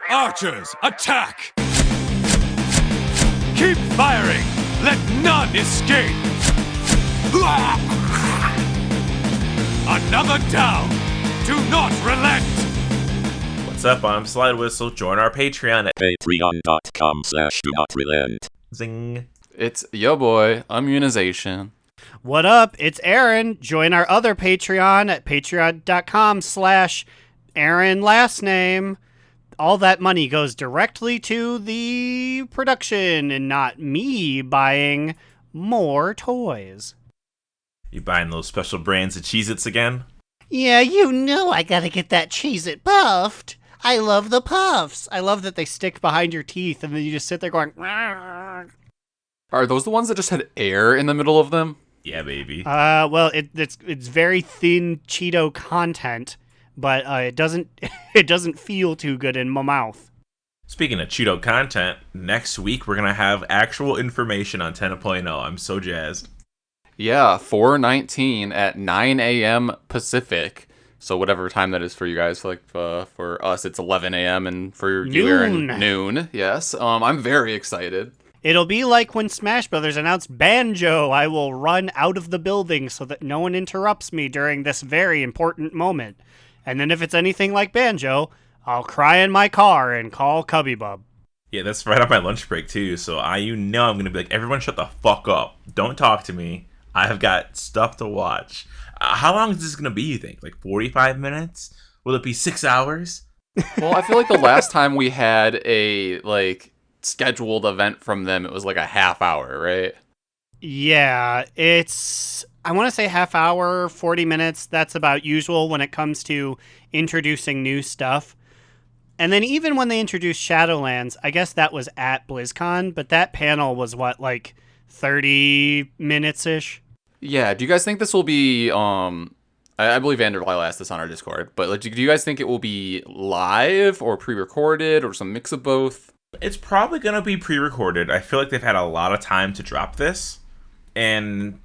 Archers, attack! Keep firing! Let none escape! Another down! Do not relent! What's up? I'm Slidewhistle. Join our Patreon at patreon.com/do-not-relent. Zing. It's yo boy, Immunization. What up? It's Aaron. Join our other Patreon at patreon.com/Aaron last name. All that money goes directly to the production and not me buying more toys. You buying those special brands of Cheez-Its again? Yeah, you know I gotta get that Cheez-It puffed. I love the puffs. I love that they stick behind your teeth and then you just sit there going... Are those the ones that just had air in the middle of them? Yeah, baby. Well, it's very thin Cheeto content, but it doesn't feel too good in my mouth. Speaking of Cheeto content, next week we're gonna have actual information on 10.0. I'm so jazzed. Yeah, 4/19 at 9 a.m. Pacific. So whatever time that is for you guys, like for us, it's 11 a.m. and for you, Aaron, noon. Yes, I'm very excited. It'll be like when Smash Brothers announced Banjo. I will run out of the building so that no one interrupts me during this very important moment. And then if it's anything like Banjo, I'll cry in my car and call Cubby Bub. Yeah, that's right on my lunch break too. So I'm gonna be like, everyone shut the fuck up. Don't talk to me. I have got stuff to watch. How long is this gonna be, you think? Like 45 minutes? Will it be 6 hours? Well, I feel like the last time we had a scheduled event from them, it was like a half hour, right? Yeah, I want to say half hour, 40 minutes. That's about usual when it comes to introducing new stuff. And then even when they introduced Shadowlands, I guess that was at BlizzCon, but that panel was 30 minutes-ish? Yeah, do you guys think this will be, I believe Vanderlyle asked this on our Discord, but do you guys think it will be live or pre-recorded or some mix of both? It's probably going to be pre-recorded. I feel like they've had a lot of time to drop this, and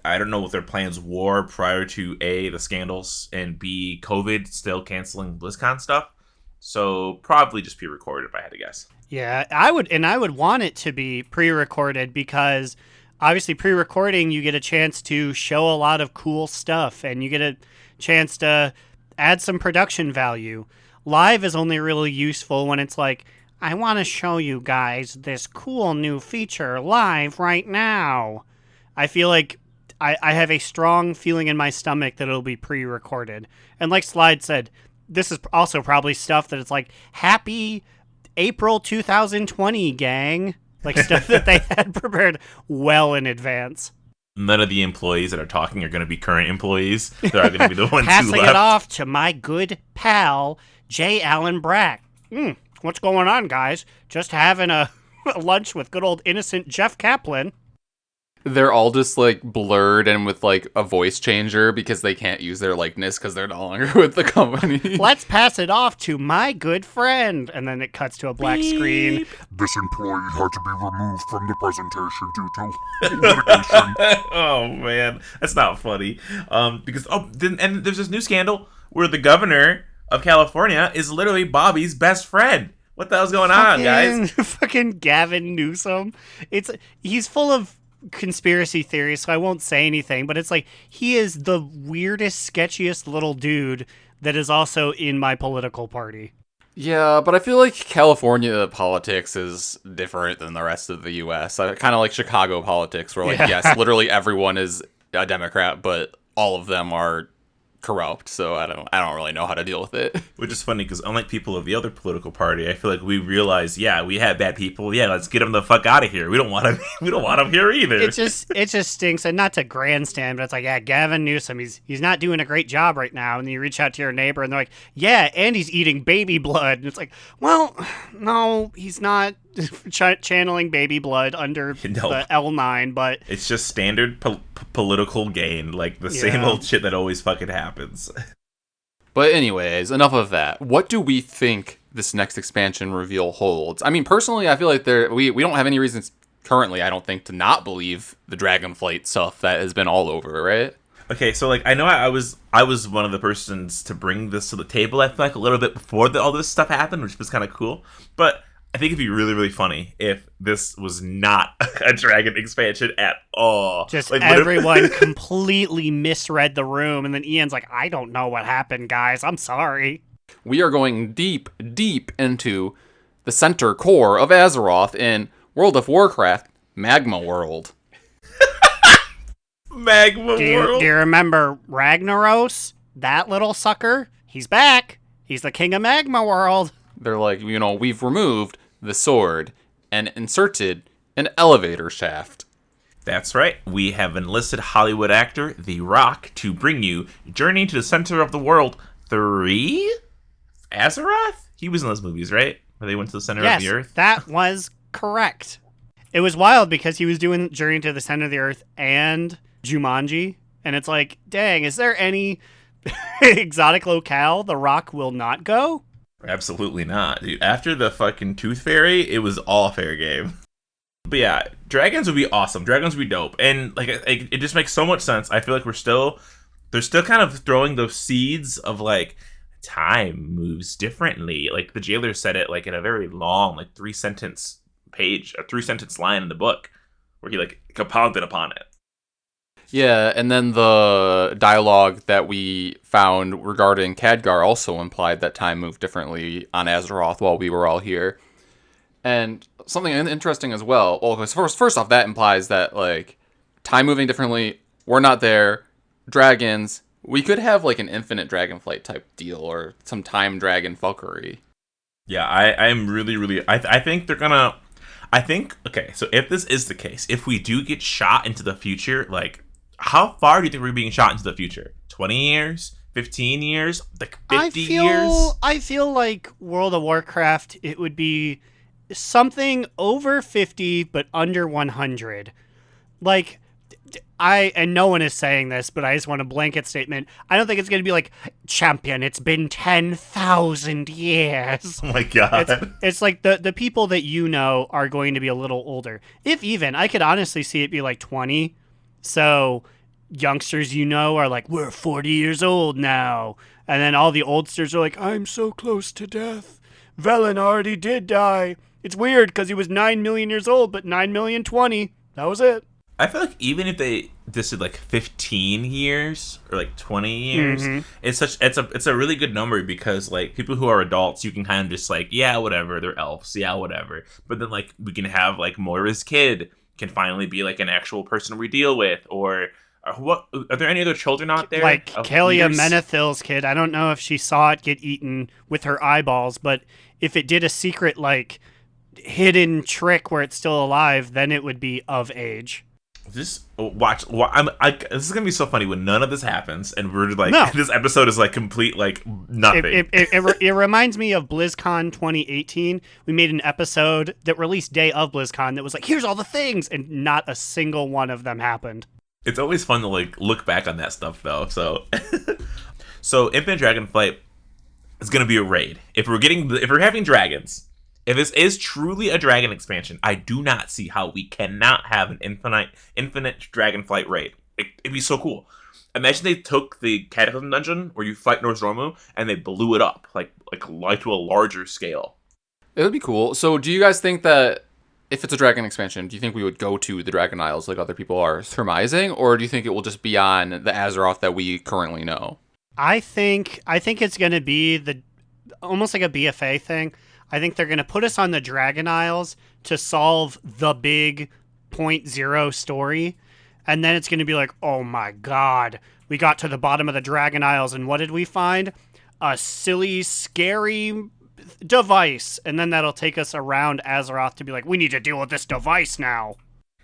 I don't know what their plans were prior to A, the scandals, and B, COVID still canceling BlizzCon stuff. So probably just pre-recorded if I had to guess. Yeah, I would want it to be pre-recorded because obviously pre-recording you get a chance to show a lot of cool stuff and you get a chance to add some production value. Live is only really useful when it's like, I want to show you guys this cool new feature live right now. I feel like I have a strong feeling in my stomach that it'll be pre-recorded. And like Slide said, this is also probably stuff that it's like, happy April 2020, gang. Like stuff that they had prepared well in advance. None of the employees that are talking are going to be current employees. They're going to be the ones who Passing left. it off to my good pal, J. Allen Brack. What's going on, guys? Just having a lunch with good old innocent Jeff Kaplan. They're all just blurred and with a voice changer because they can't use their likeness because they're no longer with the company. Let's pass it off to my good friend. And then it cuts to a black screen. This employee had to be removed from the presentation due to litigation. Oh man, that's not funny. Because and there's this new scandal where the governor of California is literally Bobby's best friend. What the hell's going on, guys? Fucking Gavin Newsom. He's full of conspiracy theories, so I won't say anything, but it's like he is the weirdest, sketchiest little dude that is also in my political party. Yeah, but I feel like California politics is different than the rest of the U.S. Kind of like Chicago politics, where yes, literally everyone is a Democrat, but all of them are corrupt, so I don't really know how to deal with it. Which is funny because unlike people of the other political party, I feel like we realize, yeah, we had bad people. Yeah, let's get them the fuck out of here. We don't want them. We don't want them here either. It just stinks, and not to grandstand, but it's like, yeah, Gavin Newsom, he's not doing a great job right now. And then you reach out to your neighbor, and they're like, yeah, and he's eating baby blood, and it's like, well, no, he's not channeling baby blood under the L9, but it's just standard political gain, like the same old shit that always fucking happens. But anyways, enough of that. What do we think this next expansion reveal holds? I mean, personally, I feel like we don't have any reasons currently, I don't think, to not believe the Dragonflight stuff that has been all over, right? Okay, so like I know I was one of the persons to bring this to the table. I feel like a little bit before all this stuff happened, which was kind of cool. But I think it'd be really really funny if this was not a dragon expansion at all. Just like, everyone completely misread the room, and then Ian's like, "I don't know what happened, guys. I'm sorry." We are going deep, deep into the center core of Azeroth in World of Warcraft, Magma World. Magma Do World. you remember Ragnaros? That little sucker? He's back. He's the king of Magma World. They're like, we've removed the sword and inserted an elevator shaft. That's right. We have enlisted Hollywood actor The Rock to bring you Journey to the Center of the World 3? Azeroth? He was in those movies, right? Where they went to the center of the earth? That was correct. It was wild because he was doing Journey to the Center of the Earth and Jumanji. And it's like, dang, is there any exotic locale The Rock will not go? Absolutely not, dude. After the fucking Tooth Fairy, it was all fair game. But yeah, Dragonz would be awesome. Dragonz would be dope. And like it just makes so much sense. I feel like they're still kind of throwing those seeds of like time moves differently. Like the jailer said it like in a very long, like 3-sentence page, a 3-sentence line in the book where he like compounded upon it. Yeah, and then the dialogue that we found regarding Khadgar also implied that time moved differently on Azeroth while we were all here. And something interesting as well. Well, because first off, that implies that like time moving differently. We're not there. Dragons. We could have like an infinite dragonflight type deal or some time dragon fuckery. Yeah, I'm really, really. I think they're gonna. I think okay. So if this is the case, if we do get shot into the future, like how far do you think we're being shot into the future? 20 years? 15 years? Like 50 years? I feel like World of Warcraft, it would be something over 50 but under 100. Like and no one is saying this, but I just want a blanket statement. I don't think it's going to be like, champion, it's been 10,000 years. Oh my god. It's like the people that you know are going to be a little older. If even, I could honestly see it be like 20. So youngsters you know are like, we're 40 years old now. And then all the oldsters are like, I'm so close to death. Velen already did die. It's weird because he was 9 million years old, but 9,020,000. That was it. I feel like even if they just did like 15 years or like 20 years, it's a really good number because like people who are adults, you can kind of just like, yeah, whatever, they're elves, yeah, whatever. But then like we can have like Moira's kid can finally be like an actual person we deal with, or what? Are there any other children out there? Like Kalia Menethil's kid. I don't know if she saw it get eaten with her eyeballs, but if it did a secret like hidden trick where it's still alive, then it would be of age. Just watch. This is gonna be so funny when none of this happens, and we're like, this episode is like complete, like nothing. It reminds me of BlizzCon 2018. We made an episode that released day of BlizzCon that was like, here's all the things, and not a single one of them happened. It's always fun to like look back on that stuff, though. So, so Infinite Dragonflight is gonna be a raid. If we're having dragons. If this is truly a dragon expansion, I do not see how we cannot have an infinite Dragonflight raid. It'd be so cool. Imagine they took the Cataclysm dungeon where you fight Nozdormu and they blew it up like to a larger scale. It would be cool. So do you guys think that if it's a dragon expansion, do you think we would go to the Dragon Isles like other people are surmising, or do you think it will just be on the Azeroth that we currently know? I think it's going to be almost like a BFA thing. I think they're going to put us on the Dragon Isles to solve the big 0.0 story. And then it's going to be like, oh my god, we got to the bottom of the Dragon Isles and what did we find? A silly, scary device. And then that'll take us around Azeroth to be like, we need to deal with this device now.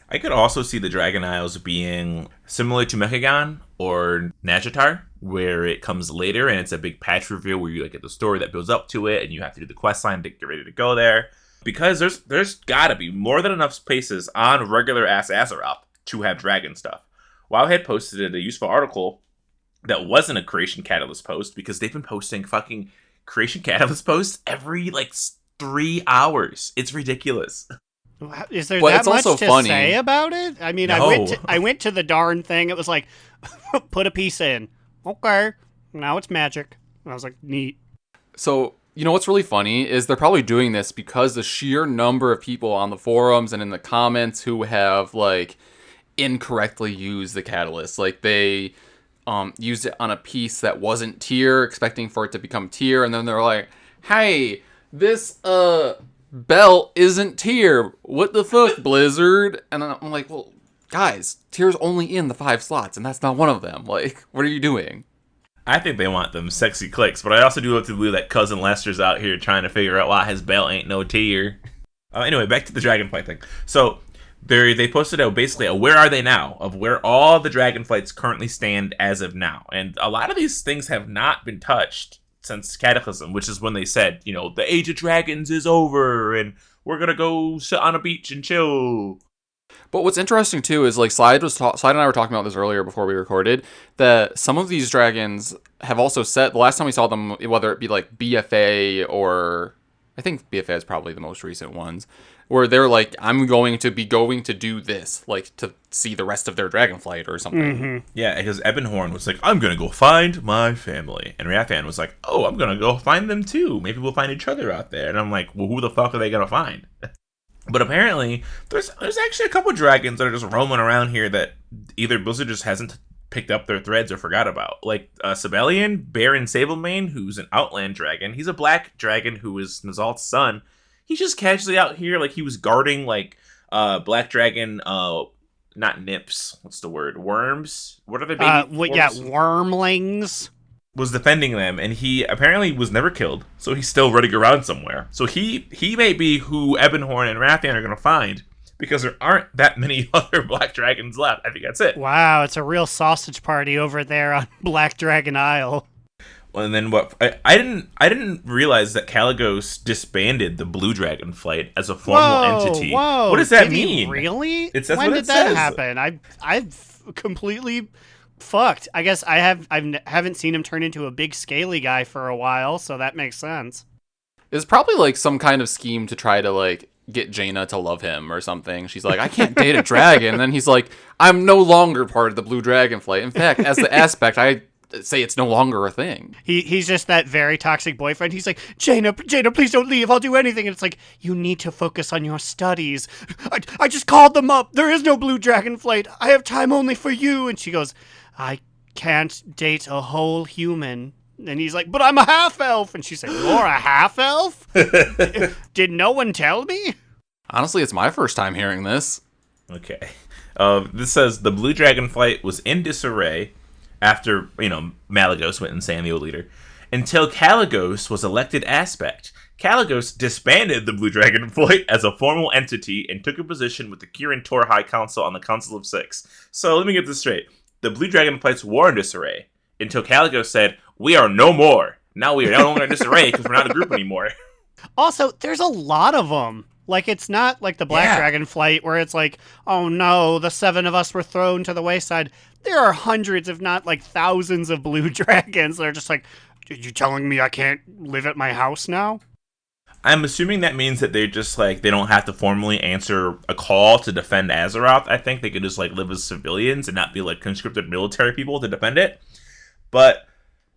I could also see the Dragon Isles being similar to Mechagon or Nazjatar, where it comes later and it's a big patch reveal where you like get the story that builds up to it and you have to do the quest line to get ready to go there. Because there's gotta be more than enough spaces on regular ass Azeroth to have dragon stuff. WoW had posted a useful article that wasn't a Creation Catalyst post because they've been posting fucking Creation Catalyst posts every like 3 hours. It's ridiculous. Is there that much to say about it? I mean, no. I went to the darn thing. It was like, Put a piece in. Okay. Now it's magic. And I was like, neat. So, you know what's really funny is they're probably doing this because the sheer number of people on the forums and in the comments who have, like, incorrectly used the catalyst. Like, they used it on a piece that wasn't tier, expecting for it to become tier, and then they're like, hey, this belt isn't tier. What the fuck, Blizzard? And I'm like, well, guys, tier's only in the 5 slots, and that's not one of them. Like, what are you doing? I think they want them sexy clicks, but I also do love to believe that Cousin Lester's out here trying to figure out why his belt ain't no tier. Anyway, back to the Dragonflight thing. So they posted out basically a where are they now of where all the Dragonflights currently stand as of now, and a lot of these things have not been touched since Cataclysm, which is when they said, you know, the Age of Dragons is over and we're gonna go sit on a beach and chill. But what's interesting too is like Slide and I were talking about this earlier before we recorded, that some of these dragons have also said the last time we saw them, whether it be like BFA or I think BFA is probably the most recent ones, where they're like, I'm going to do this, like to see the rest of their Dragonflight or something. Mm-hmm. Yeah, because Ebonhorn was like, I'm gonna go find my family, and Rathan was like, oh, I'm gonna go find them too. Maybe we'll find each other out there. And I'm like, well, who the fuck are they gonna find? But apparently, there's actually a couple dragons that are just roaming around here that either Blizzard just hasn't picked up their threads or forgot about. Like Sibelian, Baron Sablemane, who's an Outland dragon. He's a black dragon who is Nazal's son. He's just casually out here like he was guarding like black dragon, not nips. What's the word? Worms? What are they? Wormlings. Was defending them, and he apparently was never killed, so he's still running around somewhere. So he may be who Ebonhorn and Rathan are going to find, because there aren't that many other black dragons left. I think that's it. Wow, it's a real sausage party over there on Black Dragon Isle. Well, and then what? I didn't realize that Kaligos disbanded the Blue Dragon Flight as a formal entity. Whoa, what does that did mean? He really? When did that happen? I've completely fucked. I guess I haven't seen him turn into a big scaly guy for a while, so that makes sense. It's probably like some kind of scheme to try to like get Jaina to love him or something. She's like, I can't date a dragon. And then he's like, I'm no longer part of the Blue Dragon Flight. In fact, as the aspect, I say it's no longer a thing. He's just that very toxic boyfriend. He's like, Jaina, please don't leave. I'll do anything. And it's like, you need to focus on your studies. I just called them up. There is no Blue Dragon Flight. I have time only for you. And she goes, I can't date a whole human. And he's like, but I'm a half-elf. And she's like, you're a half-elf? Did no one tell me? Honestly, it's my first time hearing this. Okay. This says, the Blue Dragon Flight was in disarray after, Malygos went insane, the old leader, until Kaligos was elected aspect. Kaligos disbanded the Blue Dragon Flight as a formal entity and took a position with the Kirin Tor High Council on the Council of Six. So let me get this straight. The Blue Dragon Flights were in disarray until Kaligos said, we are no more. Now we are no longer in disarray because we're not a group anymore. Also, there's a lot of them. Like, it's not like the Black Dragon Flight where it's like, oh no, the 7 of us were thrown to the wayside. There are hundreds, if not like thousands of blue dragons that are just like, are you telling me I can't live at my house now? I'm assuming that means that they're just like, they don't have to formally answer a call to defend Azeroth. I think they could just like live as civilians and not be like conscripted military people to defend it. But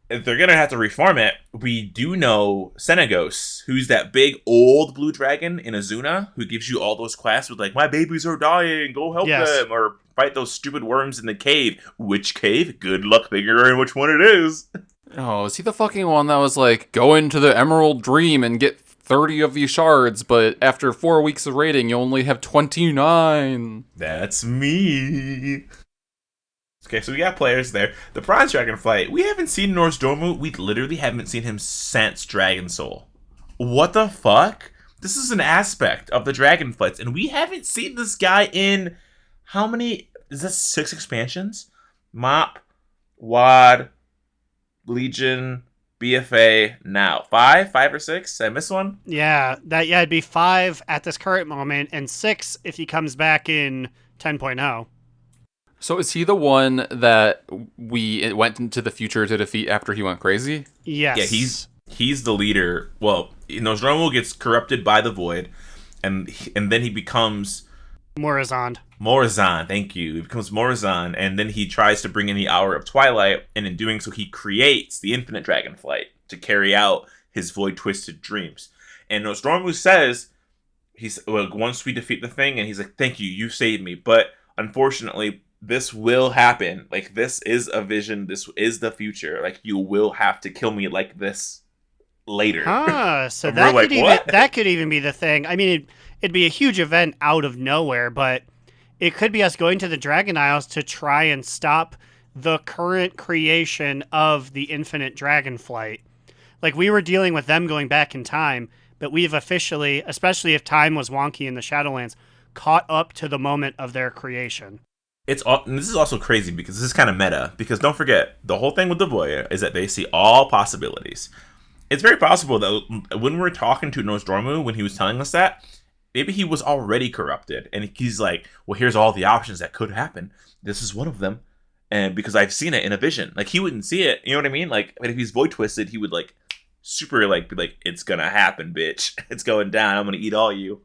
if they're going to have to reform it, we do know Senegos, who's that big old blue dragon in Azuna, who gives you all those quests with like, my babies are dying, go help them, or fight those stupid worms in the cave. Which cave? Good luck figuring which one it is. Oh, is he the fucking one that was like, go into the Emerald Dream and get 30 of these shards, but after 4 weeks of raiding, you only have 29? That's me. Okay, so we got players there. The Bronze Dragon Flight. We haven't seen Nozdormu. We literally haven't seen him since Dragon Soul. What the fuck? This is an aspect of the Dragon Flights, and we haven't seen this guy in how many? Is this 6 expansions? Mop, WAD, Legion, BFA, now. 5 or 6? Did I miss one? Yeah, it'd be 5 at this current moment, and 6 if he comes back in 10.0. So is he the one that we went into the future to defeat after he went crazy? Yes. Yeah, he's the leader. Well, Nozdormu gets corrupted by the Void, and then he becomes Morazond. Morazon, thank you. He becomes Morazon, and then he tries to bring in the Hour of Twilight, and in doing so, he creates the Infinite Dragonflight to carry out his void-twisted dreams. And Nostromo says, once we defeat the thing, and he's like, thank you, you saved me. But unfortunately, this will happen. Like, this is a vision. This is the future. Like, you will have to kill me like this later. So that could even be the thing. I mean, it'd be a huge event out of nowhere, but it could be us going to the Dragon Isles to try and stop the current creation of the Infinite Dragonflight. Like, we were dealing with them going back in time, but we've officially, especially if time was wonky in the Shadowlands, caught up to the moment of their creation. And this is also crazy because this is kind of meta. Because don't forget, the whole thing with the Voya is that they see all possibilities. It's very possible that when we're talking to Nostromo, when he was telling us that, maybe he was already corrupted. And he's like, well, here's all the options that could happen. This is one of them. And because I've seen it in a vision. Like, he wouldn't see it. You know what I mean? Like, but if he's void twisted, he would, like, super, like, be like, it's gonna happen, bitch. It's going down. I'm gonna eat all you.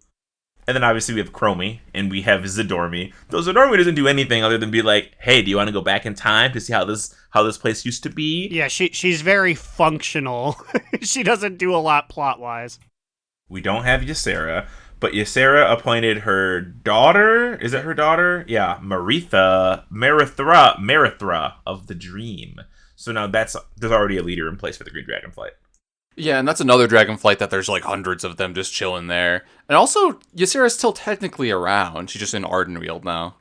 And then obviously we have Chromie, and we have Zadormi. Though Zadormi doesn't do anything other than be like, hey, do you want to go back in time to see how this place used to be? Yeah, she's very functional. She doesn't do a lot plot-wise. We don't have Ysera, but Ysera appointed her daughter. Is it her daughter? Yeah, Marithra of the Dream. So now there's already a leader in place for the Green Dragonflight. Yeah, and that's another Dragonflight that there's like hundreds of them just chilling there. And also, Ysera's still technically around. She's just in Ardenweald now.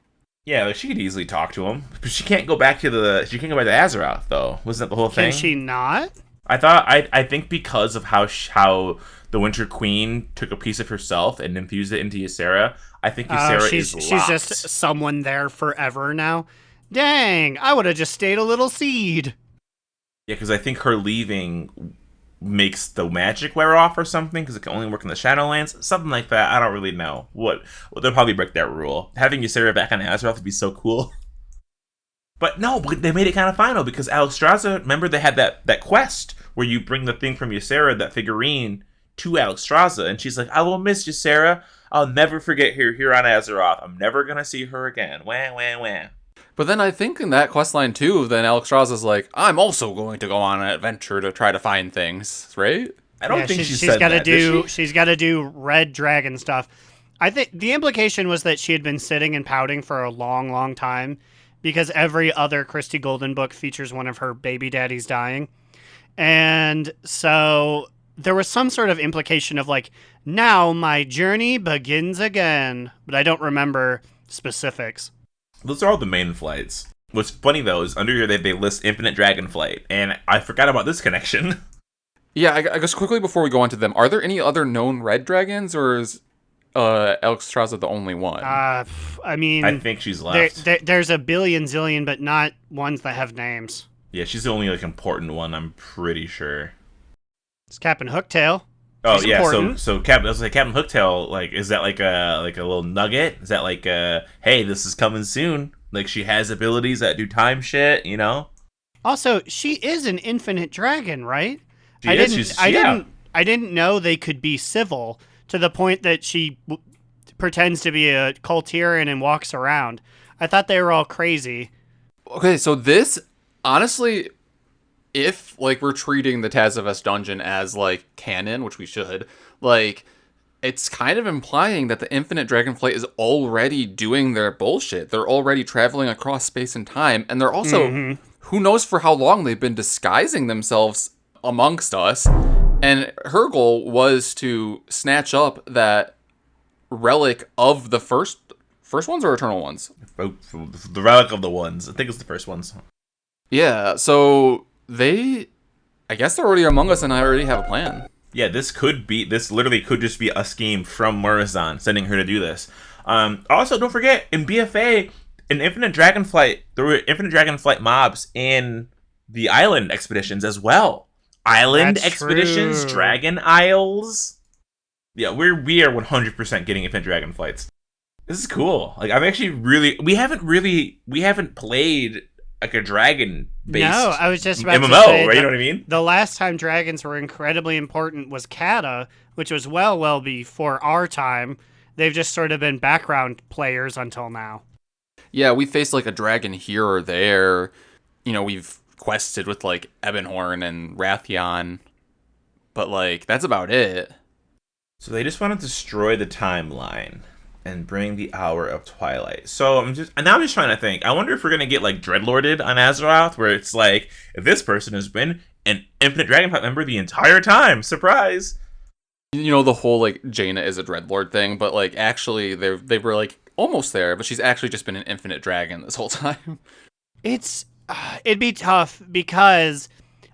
Yeah, like, she could easily talk to him, but she can't go back to Azeroth though. Wasn't that the whole thing? Can she not? I think because of how the Winter Queen took a piece of herself and infused it into Ysera, I think Ysera is locked. She's just someone there forever now. Dang, I would have just stayed a little seed. Yeah, because I think her leaving makes the magic wear off or something, because it can only work in the Shadowlands, something like that. I don't really know. Well, they'll probably break that rule. Having Ysera back on Azeroth would be so cool. But no, they made it kind of final, because Alexstrasza, remember they had that quest where you bring the thing from Ysera, that figurine, to Alexstrasza, and she's like, I will miss Ysera. I'll never forget her here on Azeroth. I'm never gonna see her again. Wah, wah, wah. But then I think in that questline too, then Alexstrasza's like, I'm also going to go on an adventure to try to find things, right? I don't think she's said got to that, do. She's got to do red dragon stuff. I think the implication was that she had been sitting and pouting for a long, long time, because every other Christie Golden book features one of her baby daddies dying, and so there was some sort of implication of like, now my journey begins again, but I don't remember specifics. Those are all the main flights. What's funny, though, is under here they list Infinite Dragonflight, and I forgot about this connection. Yeah, I guess quickly before we go on to them, are there any other known red dragons, or is Alexstrasza the only one? I mean, I think she's left. There's a billion zillion, but not ones that have names. Yeah, she's the only like important one, I'm pretty sure. It's Captain Hooktail. Oh She's yeah, important. so Captain Hooktail, like, is that like a little nugget? Is that like hey, this is coming soon? Like, she has abilities that do time shit, you know? Also, she is an infinite dragon, right? I didn't know they could be civil to the point that she pretends to be a Kultiran and walks around. I thought they were all crazy. Okay, so this, honestly, if, like, we're treating the Tazavest dungeon as, like, canon, which we should, like, it's kind of implying that the Infinite Dragonflight is already doing their bullshit. They're already traveling across space and time, and they're also, who knows for how long they've been disguising themselves amongst us, and her goal was to snatch up that relic of the first ones or Eternal ones? The relic of the ones. I think it's the first ones. Yeah, so I guess they're already among us, and I already have a plan. Yeah, this literally could just be a scheme from Morazon sending her to do this. Also, don't forget, in BFA, there were Infinite Dragonflight mobs in the Island expeditions as well. Island That's expeditions, true. Dragon Isles. Yeah, we are 100% getting Infinite Dragonflights. This is cool. Like, I'm actually we haven't played like a dragon-based No, I was just about MMO, to say right? You know what I mean? The last time dragons were incredibly important was Kata, which was well before our time. They've just sort of been background players until now. Yeah, we faced like a dragon here or there. We've quested with like Ebonhorn and Wrathion, but like that's about it. So they just want to destroy the timeline and bring the hour of twilight. So I'm just trying to think. I wonder if we're gonna get like dreadlorded on Azeroth, where it's like, if this person has been an Infinite Dragonflight member the entire time. Surprise! The whole like Jaina is a dreadlord thing, but like actually they were like almost there, but she's actually just been an infinite dragon this whole time. It'd be tough because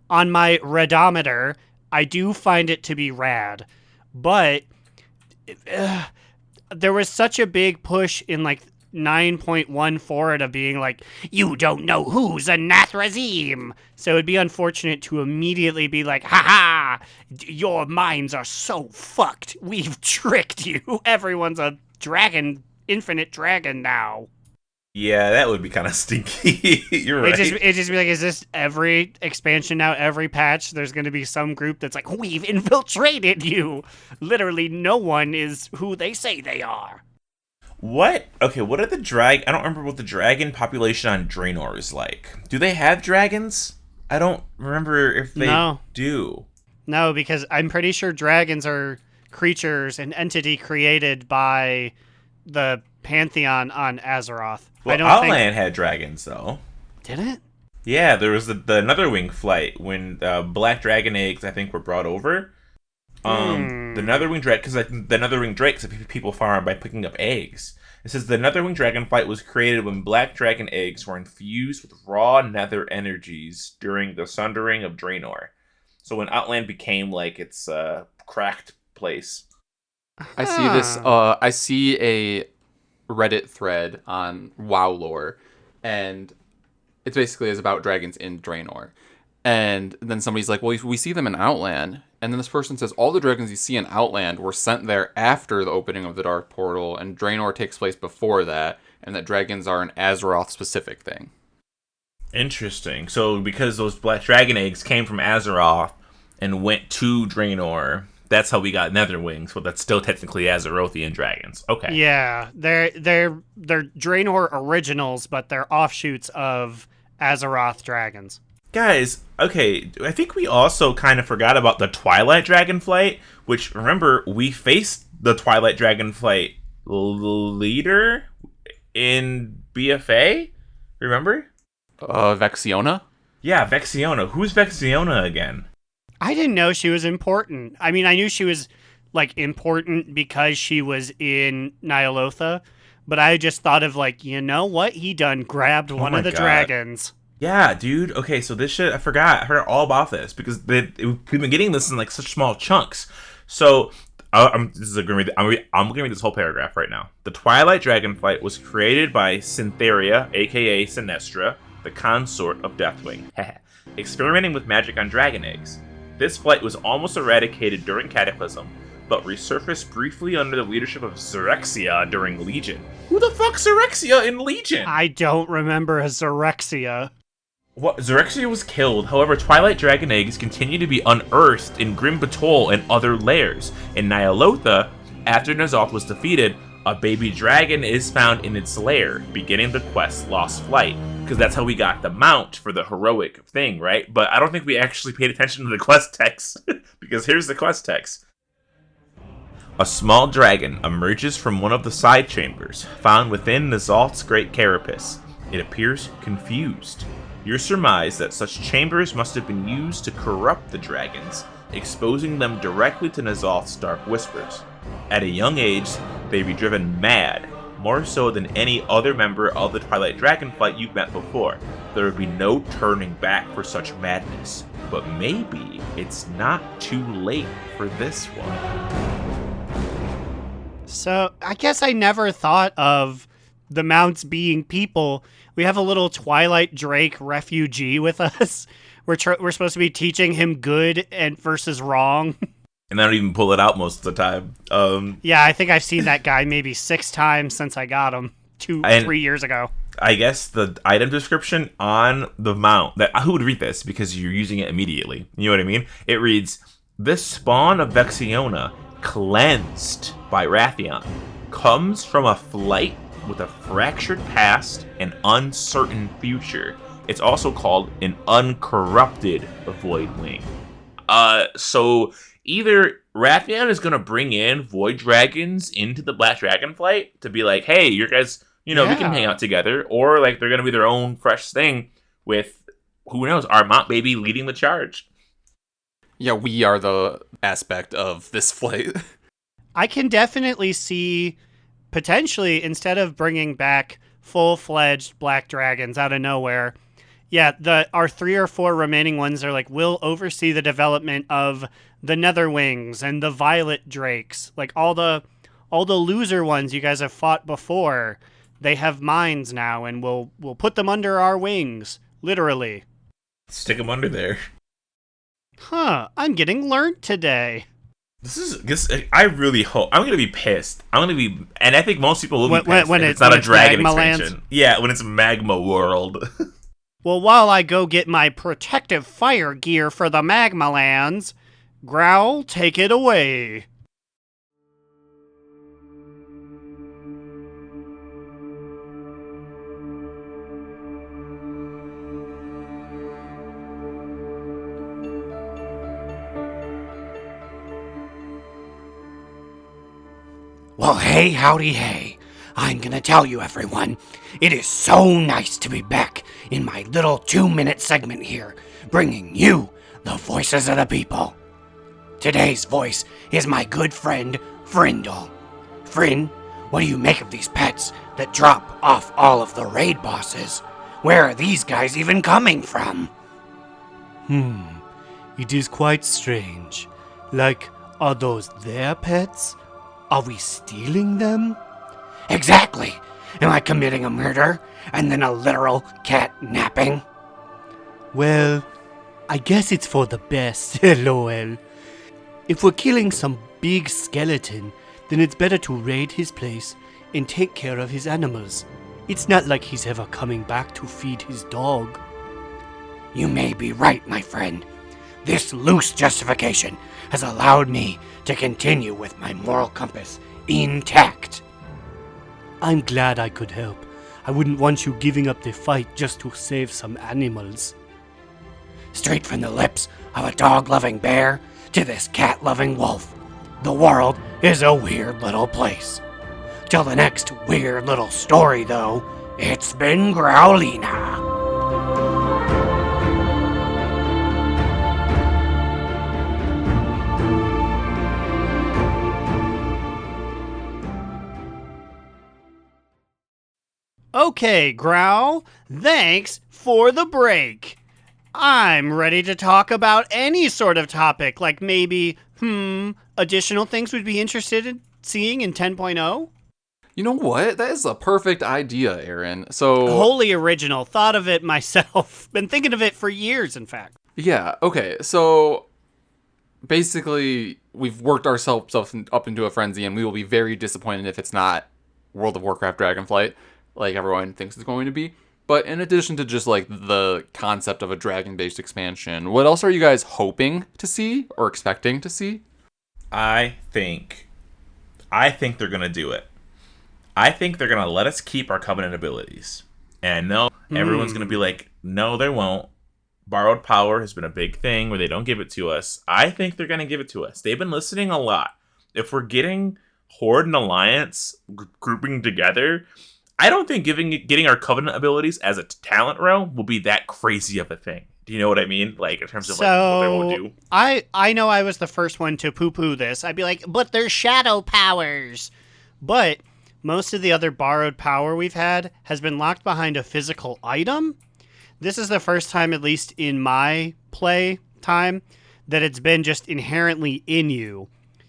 on my radometer, I do find it to be rad, but there was such a big push in like 9.1 forward of being like, you don't know who's a Nathrazim. So it'd be unfortunate to immediately be like, haha, your minds are so fucked. We've tricked you. Everyone's a dragon, infinite dragon now. Yeah, that would be kind of stinky. You're right. It just be like, is this every expansion now, every patch? There's going to be some group that's like, we've infiltrated you. Literally, no one is who they say they are. What? Okay, what are the I don't remember what the dragon population on Draenor is like. Do they have dragons? I don't remember if they do. No, because I'm pretty sure dragons are creatures, an entity created by the Pantheon on Azeroth. Well, Outland had dragons, though. Did it? Yeah, there was the Netherwing flight when black dragon eggs, I think, were brought over. The Netherwing Drake, because the Netherwing Drakes people farm by picking up eggs. It says the Netherwing Dragonflight was created when black dragon eggs were infused with raw nether energies during the Sundering of Draenor. So when Outland became like its cracked place. I see this. I see a Reddit thread on WoW lore, and it basically is about dragons in Draenor. And then somebody's like, well, we see them in Outland. And then this person says, all the dragons you see in Outland were sent there after the opening of the Dark Portal, and Draenor takes place before that, and that dragons are an Azeroth-specific thing. Interesting. So because those black dragon eggs came from Azeroth and went to Draenor, that's how we got Netherwings, but that's still technically Azerothian dragons. Okay. Yeah, they're Draenor originals, but they're offshoots of Azeroth dragons. Guys, okay, I think we also kind of forgot about the Twilight Dragonflight, which, remember, we faced the Twilight Dragonflight leader in BFA? Remember? Vexiona? Yeah, Vexiona. Who's Vexiona again? I didn't know she was important. I mean, I knew she was, like, important because she was in Nyalotha, but I just thought of, like, you know what? He done grabbed one of the dragons. Yeah, dude. Okay, so this shit, I forgot. I heard all about this because we've been getting this in like such small chunks. So I'm gonna read this whole paragraph right now. The Twilight Dragonflight was created by Syntheria, aka Sinestra, the consort of Deathwing, experimenting with magic on dragon eggs. This flight was almost eradicated during Cataclysm, but resurfaced briefly under the leadership of Xerexia during Legion. Who the fuck's Xerexia in Legion? I don't remember a Xerexia. What? Xerexia was killed, however Twilight Dragon eggs continue to be unearthed in Grim Batol and other lairs. In Nyalotha, after N'Zoth was defeated, a baby dragon is found in its lair, beginning the quest Lost Flight. Because that's how we got the mount for the heroic thing, right? But I don't think we actually paid attention to the quest text, because here's the quest text. A small dragon emerges from one of the side chambers, found within N'Zoth's great carapace. It appears confused. You surmise that such chambers must have been used to corrupt the dragons, exposing them directly to N'Zoth's dark whispers. At a young age, they'd be driven mad, more so than any other member of the Twilight Dragonflight you've met before. There would be no turning back for such madness, but maybe it's not too late for this one. So, I guess I never thought of the mounts being people. We have a little Twilight Drake refugee with us. We're supposed to be teaching him good and versus wrong. And I don't even pull it out most of the time. Yeah, I think I've seen that guy maybe 6 times since I got him 3 years ago. I guess the item description on the mount, who would read this because you're using it immediately. You know what I mean? It reads, this spawn of Vexiona cleansed by Wrathion. comes from a flight with a fractured past and uncertain future. It's also called an uncorrupted Void Wing. So either Rathian is going to bring in Void Dragons into the Black Dragon Flight to be like, hey, you guys, we can hang out together, or like they're going to be their own fresh thing with, who knows, our Mont Baby leading the charge. Yeah, we are the aspect of this flight. I can definitely see, potentially, instead of bringing back full-fledged Black Dragons out of nowhere, our 3 or 4 remaining ones are like, we'll oversee the development of the Netherwings and the Violet Drakes. Like, all the loser ones you guys have fought before, they have minds now, and we'll put them under our wings, literally. Stick them under there. I'm getting learnt today. I really hope, I'm going to be pissed. And I think most people will be pissed when it's not a dragon Magma expansion. Yeah, when it's Magma World. Well, while I go get my protective fire gear for the Magma Lands, Growl, take it away. Well, hey, howdy, hey. I'm gonna tell you, everyone, it is so nice to be back in my little 2-minute segment here, bringing you the voices of the people. Today's voice is my good friend, Frindle. Friend, what do you make of these pets that drop off all of the raid bosses? Where are these guys even coming from? It is quite strange. Like, are those their pets? Are we stealing them? Exactly. Am I committing a murder and then a literal cat napping? Well, I guess it's for the best, lol. If we're killing some big skeleton, then it's better to raid his place and take care of his animals. It's not like he's ever coming back to feed his dog. You may be right, my friend. This loose justification has allowed me to continue with my moral compass intact. I'm glad I could help. I wouldn't want you giving up the fight just to save some animals. Straight from the lips of a dog-loving bear to this cat-loving wolf, the world is a weird little place. Till the next weird little story, though, it's been Growlina. Okay, Growl, thanks for the break. I'm ready to talk about any sort of topic, like maybe, additional things we'd be interested in seeing in 10.0? You know what? That is a perfect idea, Aaron. So Wholly original. Thought of it myself. Been thinking of it for years, in fact. yeah, okay. So basically, we've worked ourselves up into a frenzy, and we will be very disappointed if it's not World of Warcraft Dragonflight, like everyone thinks it's going to be. But in addition to just like the concept of a dragon-based expansion, what else are you guys hoping to see or expecting to see? I think they're going to do it. I think they're going to let us keep our Covenant abilities. And no, everyone's going to be like, no, they won't. Borrowed power has been a big thing where they don't give it to us. I think they're going to give it to us. They've been listening a lot. If we're getting Horde and Alliance grouping together, I don't think getting our Covenant abilities as a talent realm will be that crazy of a thing. Do you know what I mean? Like, in terms of like what they will do. I know I was the first one to poo-poo this. I'd be like, but they're shadow powers. But most of the other borrowed power we've had has been locked behind a physical item. This is the first time, at least in my play time, that it's been just inherently in you.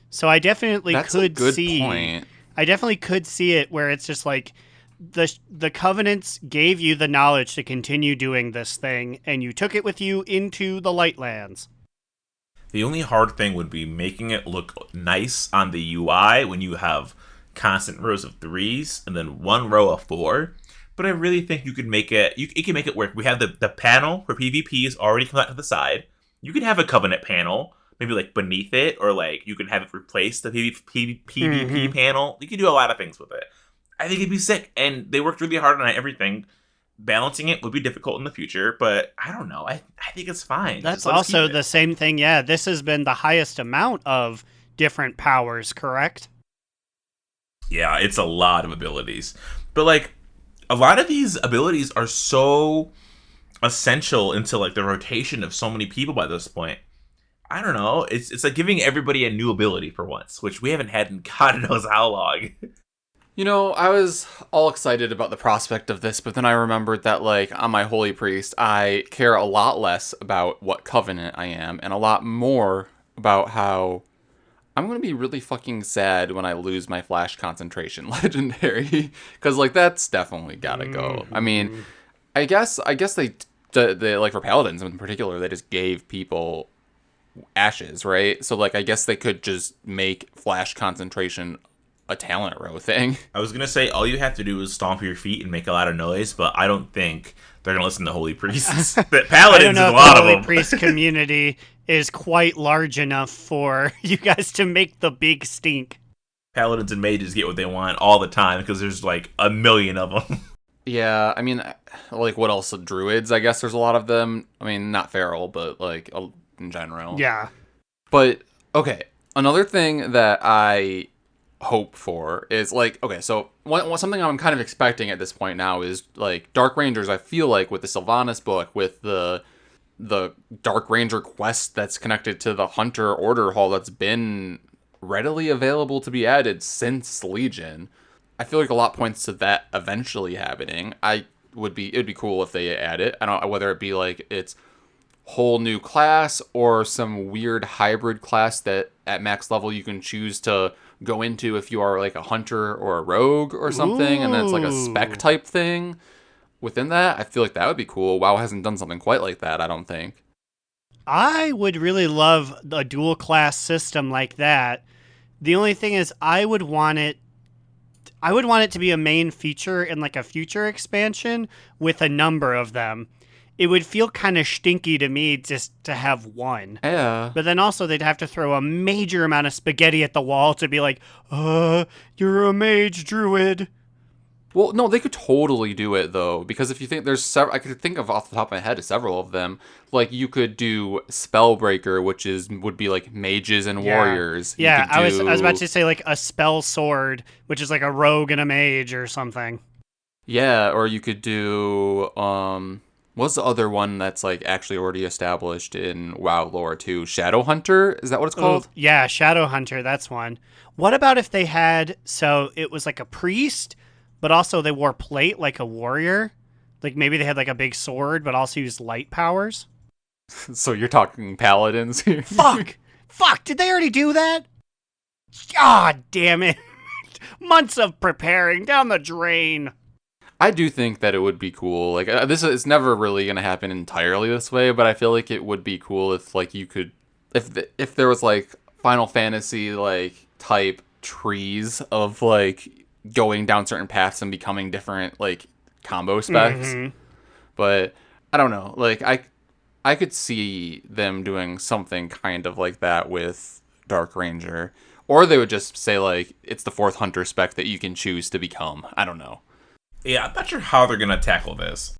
So I definitely could see it where it's just like the Covenants gave you the knowledge to continue doing this thing, and you took it with you into the Lightlands. The only hard thing would be making it look nice on the UI when you have constant rows of 3s and then one row of 4. But I really think you could make it. You can make it work. We have the panel for PvP is already come out to the side. You could have a Covenant panel, maybe like beneath it, or like you can have it replace the PvP panel. You can do a lot of things with it. I think it'd be sick, and they worked really hard on everything. Balancing it would be difficult in the future, but I don't know. I think it's fine. That's also the same thing. Yeah, this has been the highest amount of different powers, correct? Yeah, it's a lot of abilities. But like a lot of these abilities are so essential into like the rotation of so many people by this point. I don't know. It's like giving everybody a new ability for once, which we haven't had in God knows how long. You know, I was all excited about the prospect of this, but then I remembered that, like, on my Holy Priest, I care a lot less about what covenant I am, and a lot more about how I'm going to be really fucking sad when I lose my Flash Concentration Legendary. Because, like, that's definitely gotta go. I mean, I guess they, like, for Paladins in particular, they just gave people ashes, right? So, like, I guess they could just make Flash Concentration a talent row thing. I was gonna say all you have to do is stomp your feet and make a lot of noise, but I don't think they're gonna listen to holy priests. That Paladins is a lot of them. The holy priest community is quite large enough for you guys to make the big stink. Paladins and mages get what they want all the time because there's like a million of them. Yeah, I mean, like, what else? Druids, I guess there's a lot of them. I mean, not feral, but like in general. Yeah. But okay, another thing that I hope for is like, okay, so something I'm kind of expecting at this point now is like Dark Rangers. I feel like with the Sylvanas book, with the Dark Ranger quest that's connected to the Hunter Order Hall that's been readily available to be added since Legion, I feel like a lot points to that eventually happening. It'd be cool if they add it. I don't know whether it be like it's whole new class or some weird hybrid class that at max level you can choose to go into if you are like a hunter or a rogue or something. Ooh. And then it's like a spec type thing within that. I feel like that would be cool. WoW hasn't done something quite like that, I don't think. I would really love a dual class system like that. The only thing is I would want it to be a main feature in like a future expansion with a number of them. It would feel kind of stinky to me just to have one. Yeah. But then also they'd have to throw a major amount of spaghetti at the wall to be like, you're a mage druid. Well, no, they could totally do it, though. Because if you think there's several, I could think of off the top of my head several of them. Like, you could do Spellbreaker, which would be like mages and warriors. Yeah, I was about to say like a spell sword, which is like a rogue and a mage or something. Yeah, or you could do, what's the other one that's like actually already established in WoW lore too? Shadowhunter? Is that what it's called? Yeah, Shadowhunter, that's one. What about if they had, so it was like a priest, but also they wore plate like a warrior? Like maybe they had like a big sword, but also used light powers? So you're talking paladins here? Fuck! Did they already do that? God damn it. Months of preparing down the drain. I do think that it would be cool. Like this is never really going to happen entirely this way, but I feel like it would be cool if like you could, if there was like Final Fantasy like type trees of like going down certain paths and becoming different like combo specs. Mm-hmm. But I don't know. Like I could see them doing something kind of like that with Dark Ranger, or they would just say like it's the 4th hunter spec that you can choose to become. I don't know. Yeah, I'm not sure how they're going to tackle this.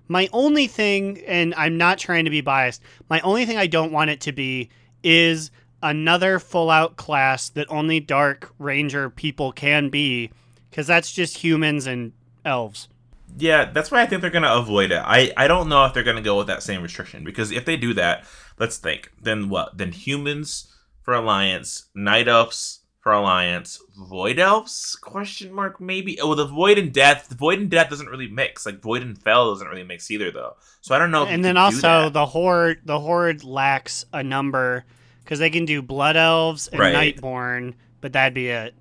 My only thing, and I'm not trying to be biased, my only thing I don't want it to be is another full-out class that only Dark Ranger people can be, because that's just humans and elves. Yeah, that's why I think they're going to avoid it. I don't know if they're going to go with that same restriction, because if they do that, let's think. Then what? Then humans for Alliance, Night Elves for Alliance, Void Elves? Question mark, maybe? Oh, the Void and Death doesn't really mix. Like, Void and Fel doesn't really mix either, though. So I don't know if and then also, the Horde lacks a number, because they can do Blood Elves and Nightborn, but that'd be it.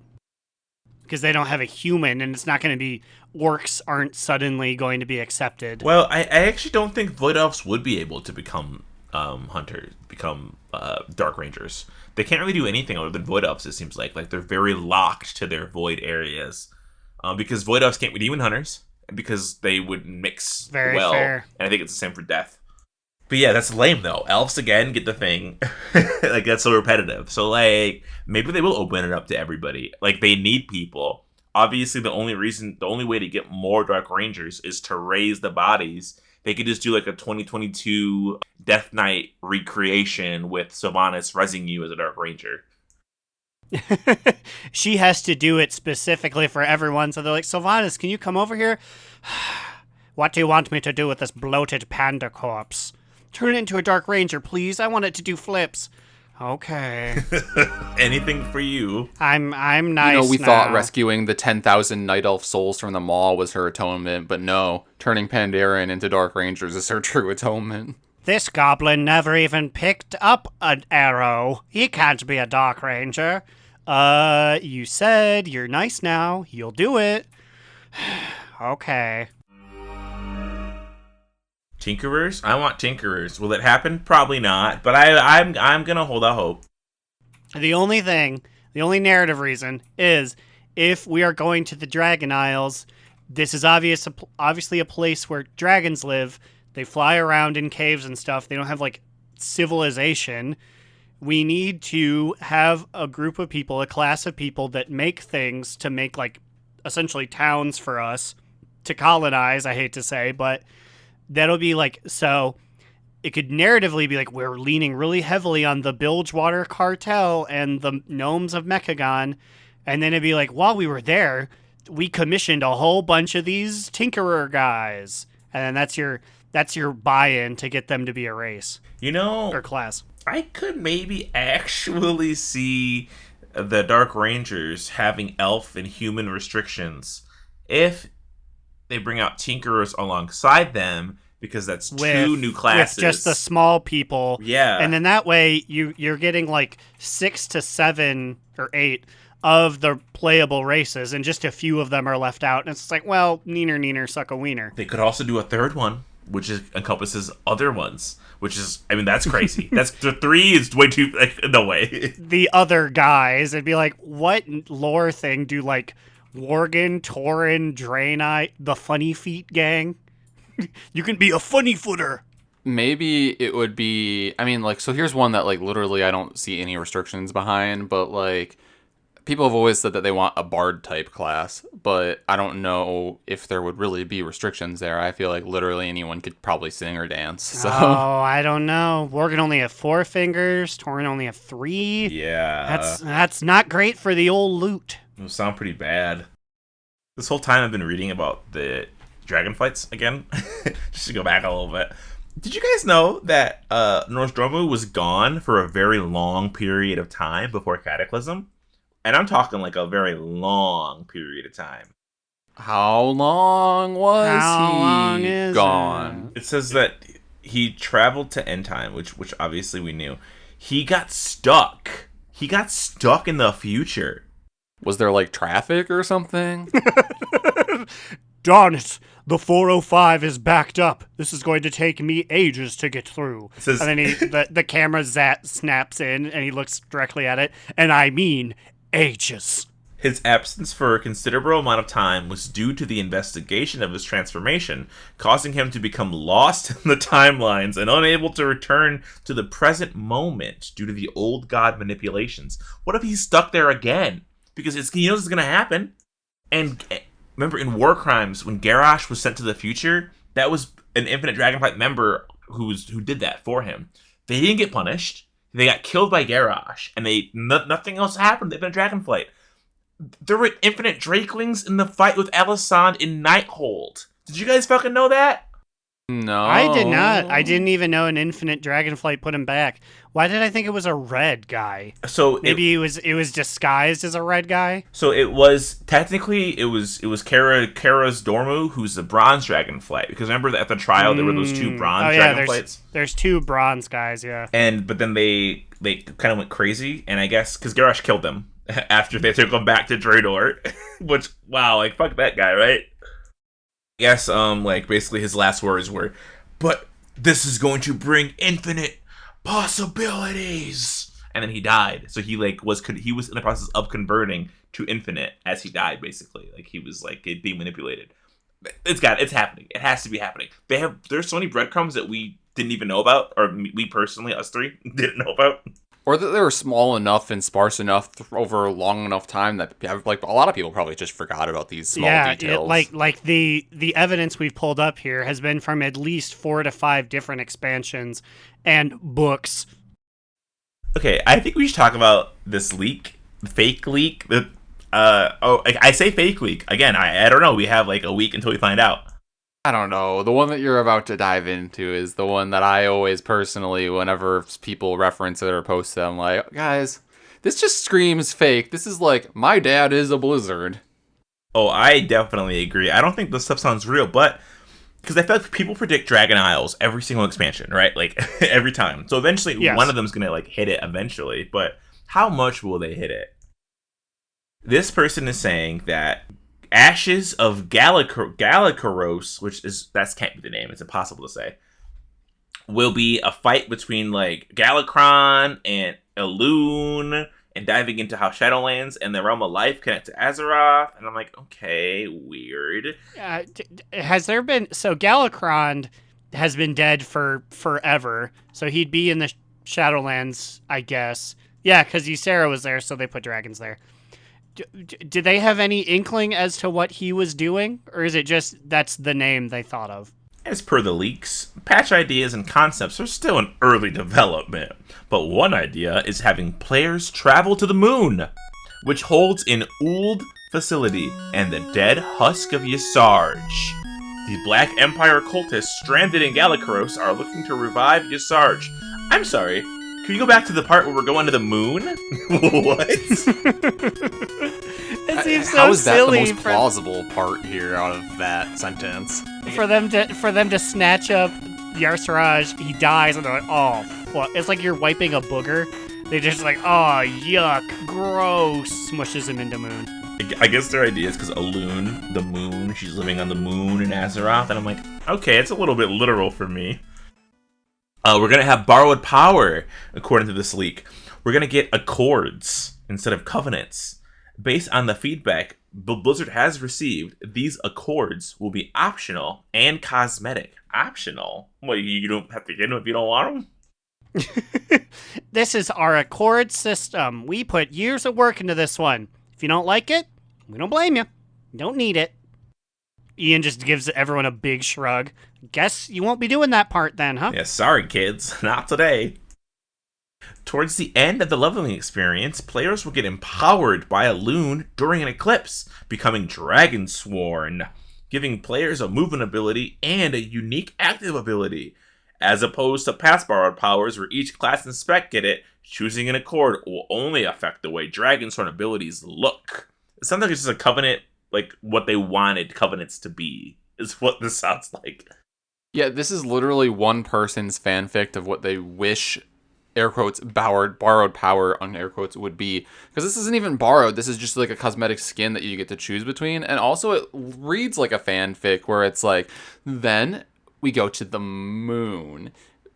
Because they don't have a human, and it's not going to be... Orcs aren't suddenly going to be accepted. Well, I actually don't think Void Elves would be able to become Dark Rangers. They can't really do anything other than Void Elves, it seems like. Like, they're very locked to their Void areas. Because Void Elves can't be Demon Hunters, because they would mix Very fair. And I think it's the same for Death. But yeah, that's lame though. Elves again get the thing. Like that's so repetitive. So like maybe they will open it up to everybody. Like they need people. Obviously the only way to get more Dark Rangers is to raise the bodies. They could just do like a 2022 Death Knight recreation with Sylvanas resing you as a Dark Ranger. She has to do it specifically for everyone. So they're like, Sylvanas, can you come over here? What do you want me to do with this bloated panda corpse? Turn it into a Dark Ranger, please. I want it to do flips. Okay. Anything for you. I'm nice. We now. thought rescuing the 10,000 Night Elf souls from the Maw was her atonement, but no, turning Pandaren into Dark Rangers is her true atonement. This goblin never even picked up an arrow. He can't be a Dark Ranger. You said you're nice now. You'll do it. Okay. Tinkerers? I want Tinkerers. Will it happen? Probably not. But I'm gonna hold out hope. The only narrative reason is if we are going to the Dragon Isles, this is obviously a place where dragons live. They fly around in caves and stuff. They don't have like civilization. We need to have a group of people, a class of people that make things to make like essentially towns for us to colonize, I hate to say, but that'll be like, so it could narratively be like we're leaning really heavily on the Bilgewater Cartel and the Gnomes of Mechagon, and then it'd be like, while we were there, we commissioned a whole bunch of these Tinkerer guys, and then that's your buy-in to get them to be a race, or class. I could maybe actually see the Dark Rangers having elf and human restrictions if they bring out Tinkerers alongside them, because that's two new classes. With just the small people. Yeah. And then that way you're getting like 6 to 7 or 8 of the playable races, and just a few of them are left out. And it's like, well, neener, suck a wiener. They could also do a third one, which encompasses other ones, which is, I mean, that's crazy. That's the 3 is way too, like, no way. The other guys, it'd be like, what lore thing do like Worgen, Tauren, Draenei, the Funny Feet gang? You can be a funny footer. Maybe it would be, I mean, like, so here's one that, like, literally I don't see any restrictions behind, but, like, people have always said that they want a bard type class, but I don't know if there would really be restrictions there. I feel like literally anyone could probably sing or dance. So. Oh, I don't know. Worgen only have 4 fingers. Tauren only have 3. Yeah. That's not great for the old loot. It sound pretty bad. This whole time I've been reading about the dragonflights again, just to go back a little bit. Did you guys know that Nostromo was gone for a very long period of time before Cataclysm? And I'm talking like a very long period of time. How long was he gone? It says that he traveled to End Time, which obviously we knew. He got stuck. He got stuck in the future. Was there like traffic or something? Darn it! The 405 is backed up. This is going to take me ages to get through. And then the camera snaps in, and he looks directly at it, and I mean ages. His absence for a considerable amount of time was due to the investigation of his transformation, causing him to become lost in the timelines and unable to return to the present moment due to the old god manipulations. What if he's stuck there again? Because he knows it's going to happen. And remember in War Crimes, when Garrosh was sent to the future, that was an Infinite Dragonflight member who did that for him. They didn't get punished. They got killed by Garrosh, and nothing else happened to Infinite Dragonflight. There were Infinite Drakelings in the fight with Alisand in Nighthold. Did you guys fucking know that? No. I did not. I didn't even know an Infinite Dragonflight put him back. Why did I think it was a red guy? So maybe it was disguised as a red guy? So it was technically it was Kara's Dormu, who's the bronze dragonflight. Because remember that at the trial there were those 2 bronze dragonflights? There's 2 bronze guys, yeah. But then they kind of went crazy, and I guess because Garrosh killed them after they took him back to Draenor. Which, wow, like fuck that guy, right? Yes, like basically his last words were, "But this is going to bring infinite possibilities," and then he died. So he was in the process of converting to infinite as he died. Basically, like he was like being manipulated. It's happening. It has to be happening. There's so many breadcrumbs that we didn't even know about, or we personally, us three, didn't know about. Or that they were small enough and sparse enough over a long enough time that like a lot of people probably just forgot about these small details. Like the evidence we've pulled up here has been from at least 4 to 5 different expansions and books. Okay, I think we should talk about this leak, the fake leak. I say fake leak again. I don't know. We have like a week until we find out. I don't know. The one that you're about to dive into is the one that I always personally, whenever people reference it or post it, I'm like, guys, this just screams fake. This is like, my dad is a Blizzard. Oh, I definitely agree. I don't think this stuff sounds real, but because I feel like people predict Dragon Isles every single expansion, right? Like every time. So eventually, one of them's gonna like hit it eventually. But how much will they hit it? This person is saying that Ashes of Galakaros, that can't be the name, it's impossible to say, will be a fight between like Galakron and Elune, and diving into how Shadowlands and the Realm of Life connect to Azeroth. And I'm like, okay, weird. Has there been... So Galakron has been dead for forever, so he'd be in the Shadowlands, I guess. Yeah, because Ysera was there, so they put dragons there. Did they have any inkling as to what he was doing? Or is it just that's the name they thought of? As per the leaks, patch ideas and concepts are still in early development. But one idea is having players travel to the moon, which holds an Uld facility and the dead husk of Ysarge. The Black Empire cultists stranded in Galakaros are looking to revive Ysarge. I'm sorry, can you go back to the part where we're going to the moon? What? It seems so How is that silly. the most plausible part here out of that sentence? For them to snatch up Ysarge, he dies, and they're like, oh, what? It's like you're wiping a booger. They're just like, oh, yuck, gross, smushes him into moon. I guess their idea is because Elune, the moon, she's living on the moon in Azeroth, and I'm like, okay, it's a little bit literal for me. We're going to have borrowed power, according to this leak. We're going to get accords instead of covenants. Based on the feedback Blizzard has received, these accords will be optional and cosmetic. Optional? Well, you don't have to get them if you don't want them? This is our accord system. We put years of work into this one. If you don't like it, we don't blame you. You don't need it. Ian just gives everyone a big shrug. Guess you won't be doing that part then, huh? Yeah, sorry kids, not today. Towards the end of the leveling experience, players will get empowered by Elune during an eclipse, becoming Dragonsworn, giving players a movement ability and a unique active ability. As opposed to past borrowed powers where each class and spec get it, choosing an accord will only affect the way Dragonsworn abilities look. It sounds like it's just a covenant, like what they wanted covenants to be, is what this sounds like. Yeah, this is literally one person's fanfic of what they wish, air quotes, borrowed power, on air quotes, would be. Because this isn't even borrowed, this is just like a cosmetic skin that you get to choose between. And also it reads like a fanfic where it's like, then we go to the moon.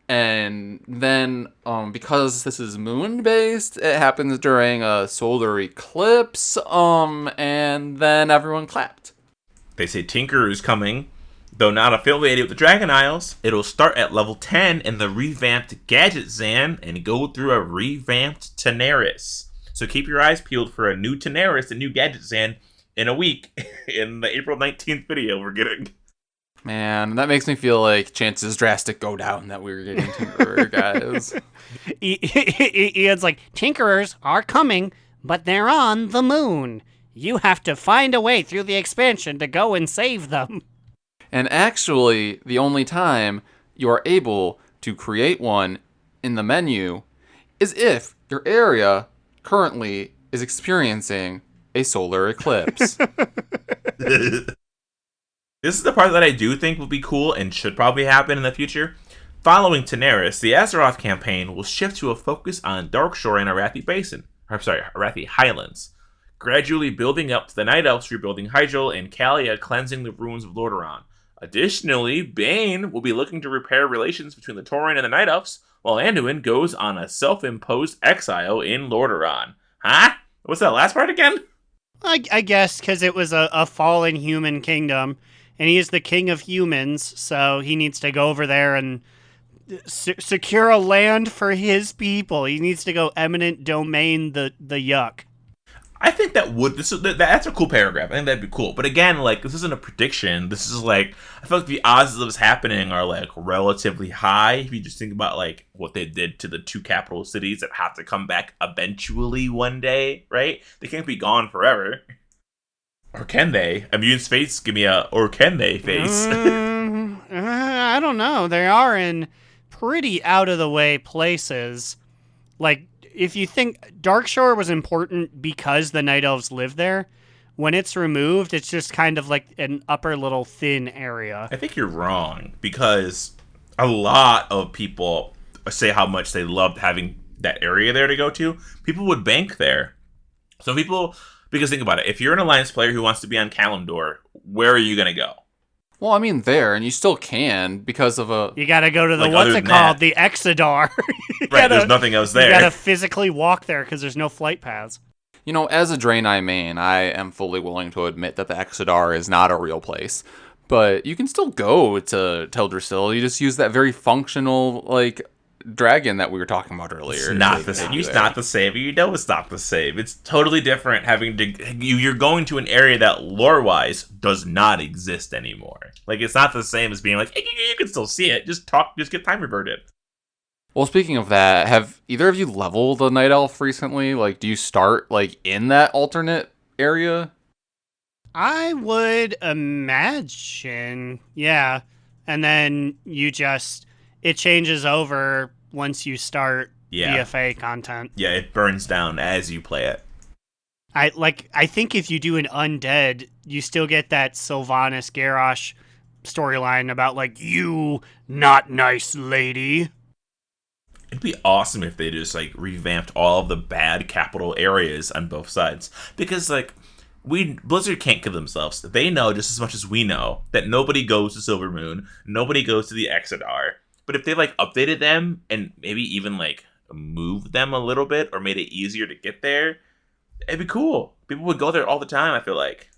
And then, because this is moon-based, it happens during a solar eclipse, and then everyone clapped. They say Tinker is coming. Though not affiliated with the Dragon Isles, it'll start at level 10 in the revamped Gadget Zan and go through a revamped Tanaris. So keep your eyes peeled for a new Tanaris and new Gadget Zan in a week in the April 19th video we're getting. Man, that makes me feel like chances drastic go down that we're getting Tinkerer, guys. Ian's like, Tinkerers are coming, but they're on the moon. You have to find a way through the expansion to go and save them. And actually, the only time you are able to create one in the menu is if your area currently is experiencing a solar eclipse. This is the part that I do think will be cool and should probably happen in the future. Following Tanaris, the Azeroth campaign will shift to a focus on Darkshore and Arathi Highlands, gradually building up to the Night Elves rebuilding Hyjal and Kalia cleansing the ruins of Lordaeron. Additionally, Bane will be looking to repair relations between the Tauren and the Night Elves, while Anduin goes on a self-imposed exile in Lordaeron. Huh? What's that last part again? I guess because it was a fallen human kingdom, and he is the king of humans, so he needs to go over there and secure a land for his people. He needs to go eminent domain the yuck. I think that's a cool paragraph. I think that'd be cool. But again, like, this isn't a prediction. This is like, I feel like the odds of this happening are like relatively high. If you just think about like what they did to the 2 capital cities that have to come back eventually one day, right? They can't be gone forever. Or can they? Immune's face, give me a, or can they face? I don't know. They are in pretty out of the way places. Like, if you think Darkshore was important because the Night Elves live there, when it's removed, it's just kind of like an upper little thin area. I think you're wrong, because a lot of people say how much they loved having that area there to go to. People would bank there. So people, because think about it, if you're an Alliance player who wants to be on Kalimdor, where are you going to go? Well, I mean, there, and you still can because of a... You gotta go to the, Like, what's other it than called? that. The Exodar. Right, there's nothing else there. You gotta physically walk there because there's no flight paths. You know, as a Draenei main, I am fully willing to admit that the Exodar is not a real place. But you can still go to Teldrassil. You just use that very functional, like, dragon that we were talking about earlier. It's not the same. It's not the same. You know it's not the same. It's totally different having to... You're going to an area that, lore-wise, does not exist anymore. Like, it's not the same as being like, hey, you can still see it. Just get time reverted. Well, speaking of that, have either of you leveled a Night Elf recently? Like, do you start, like, in that alternate area? I would imagine, yeah. And then it changes over once you start BFA content. Yeah, it burns down as you play it. I think if you do an undead, you still get that Sylvanas Garrosh storyline about, like, you not nice lady. It'd be awesome if they just, like, revamped all of the bad capital areas on both sides. Because, like, Blizzard can't kill themselves. They know just as much as we know that nobody goes to Silvermoon, nobody goes to the Exodar. But if they, like, updated them and maybe even, like, moved them a little bit or made it easier to get there, it'd be cool. People would go there all the time, I feel like.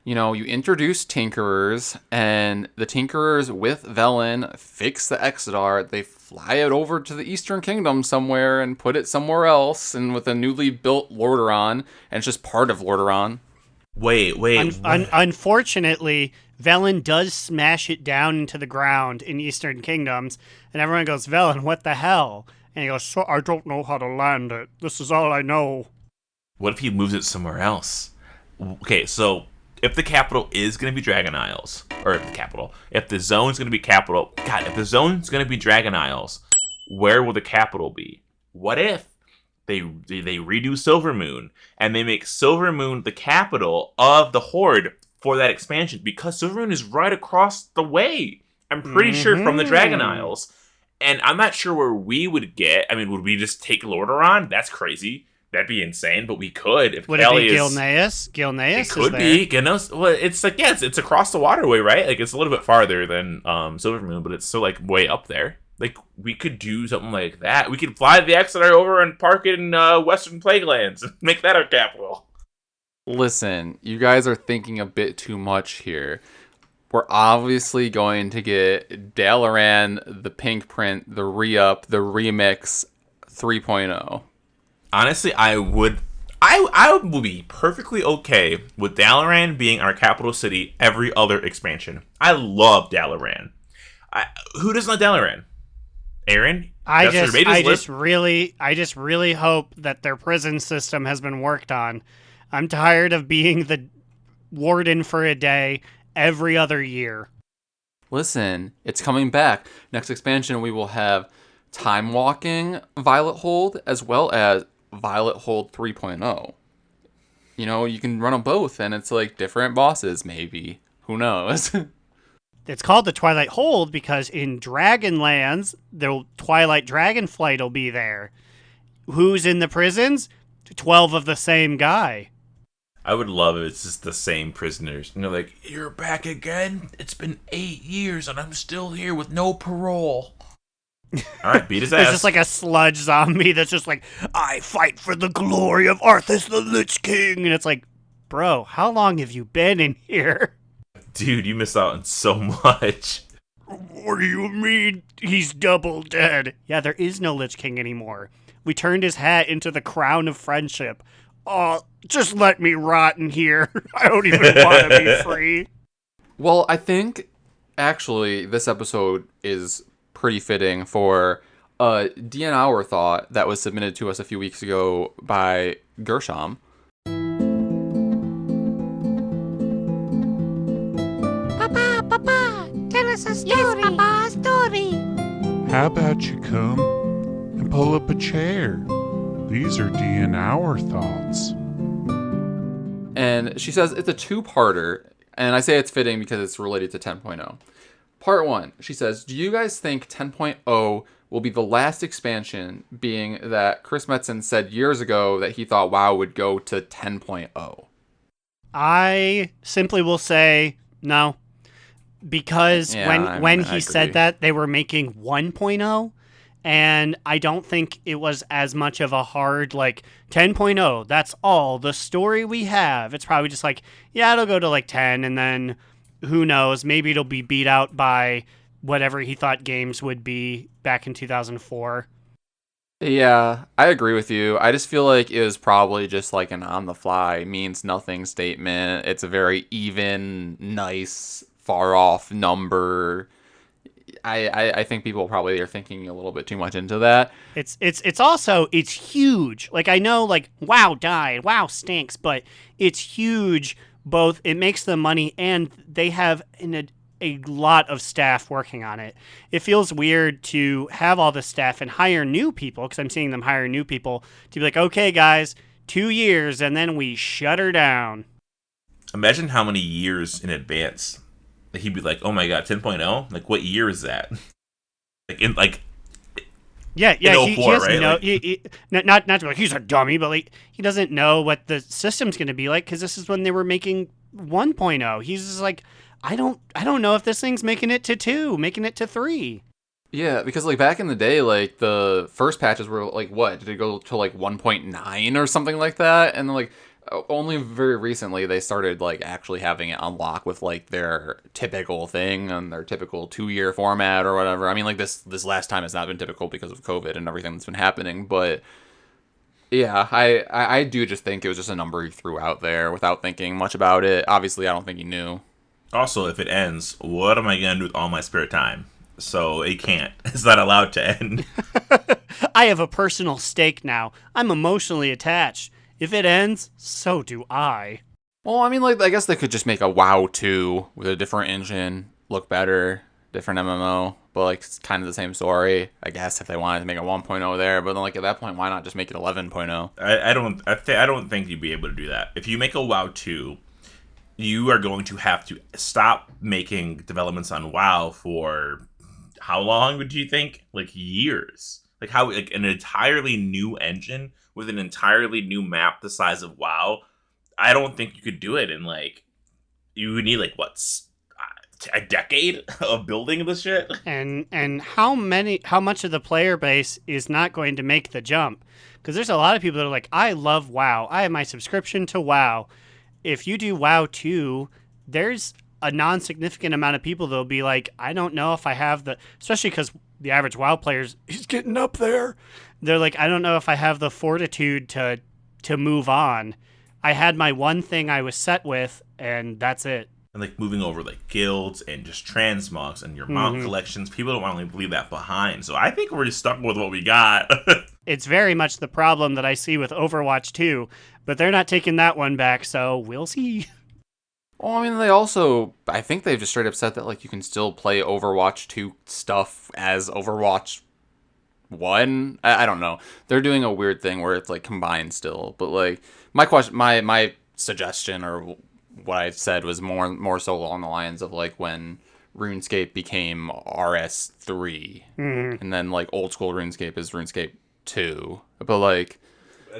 You know, you introduce Tinkerers, and the Tinkerers with Velen fix the Exodar. They fly it over to the Eastern Kingdom somewhere and put it somewhere else, and with a newly built Lordaeron, and it's just part of Lordaeron. Wait. Unfortunately, Velen does smash it down into the ground in Eastern Kingdoms, and everyone goes, Velen, what the hell? And he goes, so I don't know how to land it. This is all I know. What if he moves it somewhere else? Okay, so if the capital is going to be Dragon Isles, or if the zone's going to be capital, if the zone's going to be Dragon Isles, where will the capital be? What if they redo Silvermoon, and they make Silvermoon the capital of the Horde for that expansion, because Silvermoon is right across the way, I'm pretty sure, from the Dragon Isles, and I'm not sure where we would get. I mean, would we just take Lordaeron? That's crazy. That'd be insane, but we could. If would it be Gilneas? Gilneas it could be. Gilneas. Well, it's like, yeah, it's across the waterway, right? Like, it's a little bit farther than Silvermoon, but it's still, like, way up there. Like, we could do something like that. We could fly the Exodar over and park it in Western Plaguelands and make that our capital. Listen, you guys are thinking a bit too much here. We're obviously going to get Dalaran, the Pink Print, the Re-Up, the Remix 3.0. Honestly, I would be perfectly okay with Dalaran being our capital city every other expansion. I love Dalaran. Who doesn't like Dalaran? Aaron? I just really hope that their prison system has been worked on. I'm tired of being the warden for a day every other year. Listen, it's coming back. Next expansion, we will have Time Walking Violet Hold as well as Violet Hold 3.0. You know, you can run them both, and it's like different bosses, maybe. Who knows? It's called the Twilight Hold because in Dragonlands, the Twilight Dragonflight will be there. Who's in the prisons? 12 of the same guy. I would love it. It's just the same prisoners. You know, like, you're back again? It's been 8 years, and I'm still here with no parole. All right, beat his ass. It's just like a sludge zombie that's just like, I fight for the glory of Arthas the Lich King. And it's like, bro, how long have you been in here? Dude, you miss out on so much. What do you mean he's double dead? Yeah, there is no Lich King anymore. We turned his hat into the crown of friendship. Oh, just let me rot in here. I don't even want to be free. Well, I think actually this episode is pretty fitting for DNOur Thought that was submitted to us a few weeks ago by Gershom. Papa, tell us a story. Yes, Papa, a story. How about you come and pull up a chair? These are DNOur Thoughts. And she says it's a two-parter, and I say it's fitting because it's related to 10.0. Part 1, she says, do you guys think 10.0 will be the last expansion, being that Chris Metzen said years ago that he thought WoW would go to 10.0? I simply will say no. Because when he said that, they were making 1.0, and I don't think it was as much of a hard, like, 10.0, that's all the story we have. It's probably just like, yeah, it'll go to, like, 10, and then, who knows, maybe it'll be beat out by whatever he thought games would be back in 2004. Yeah, I agree with you. I just feel like it was probably just like an on-the-fly, means nothing statement. It's a very even, nice, far-off number. I think people probably are thinking a little bit too much into that. It's also, it's huge. Like, I know, like, WoW died, WoW stinks, but it's huge. Both, it makes them money, and they have a lot of staff working on it. It feels weird to have all the staff and hire new people, because I'm seeing them hire new people, to be like, okay, guys, 2 years, and then we shut her down. Imagine how many years in advance he'd be like, oh my god, 10.0? Like, what year is that? Yeah, in 04, he doesn't right? know. Like, not to be like, he's a dummy, but like, he doesn't know what the system's going to be like, because this is when they were making 1.0. He's just like, I don't know if this thing's making it to 2, making it to 3. Yeah, because like back in the day, like the first patches were like, what, did it go to like 1.9 or something like that? And then like only very recently they started like actually having it unlock with like their typical thing and their typical 2-year format or whatever. I mean, like this last time has not been typical because of COVID and everything that's been happening, but yeah, I do just think it was just a number he threw out there without thinking much about it. Obviously, I don't think he knew. also, if it ends, what am I going to do with all my spare time? So it can't. It's not allowed to end. I have a personal stake now. I'm emotionally attached. If it ends, so do I. Well, I mean, like, I guess they could just make a WoW 2 with a different engine, look better, different MMO, but, like, it's kind of the same story, I guess, if they wanted to make a 1.0 there. But then, like, at that point, why not just make it 11.0? I don't think you'd be able to do that. If you make a WoW 2, you are going to have to stop making developments on WoW for how long would you think? Like, years. Like, how, like, an entirely new engine with an entirely new map the size of WoW, I don't think you could do it in, like, you would need, like, a decade of building this shit? And how much of the player base is not going to make the jump? Because there's a lot of people that are like, I love WoW. I have my subscription to WoW. If you do WoW 2, there's a non-significant amount of people that'll be like, I don't know if I have the, especially because the average WoW players, he's getting up there. They're like, I don't know if I have the fortitude to move on. I had my one thing I was set with, and that's it. And like moving over like guilds and just transmogs and your mount collections, people don't want to leave that behind. So I think we're stuck with what we got. It's very much the problem that I see with Overwatch 2, but they're not taking that one back, so we'll see. Well, I mean, I think they've just straight up said that, like, you can still play Overwatch 2 stuff as Overwatch 1. I don't know. They're doing a weird thing where it's, like, combined still. But, like, my suggestion or what I said was more so along the lines of, like, when RuneScape became RS3. And then, like, old school RuneScape is RuneScape 2. But, like,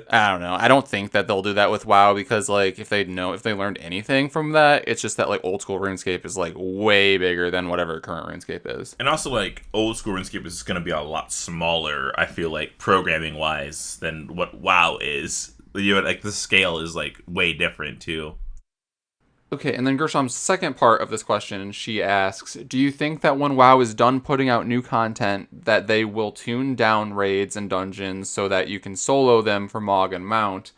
I don't know. I don't think that they'll do that with WoW because, like, if they learned anything from that, it's just that, like, old school RuneScape is, like, way bigger than whatever current RuneScape is. And also, like, old school RuneScape is going to be a lot smaller, I feel like, programming wise than what WoW is. You know, like, the scale is, like, way different, too. Okay, and then Gershom's second part of this question, she asks, do you think that when WoW is done putting out new content, that they will tune down raids and dungeons so that you can solo them for Mog and Mount,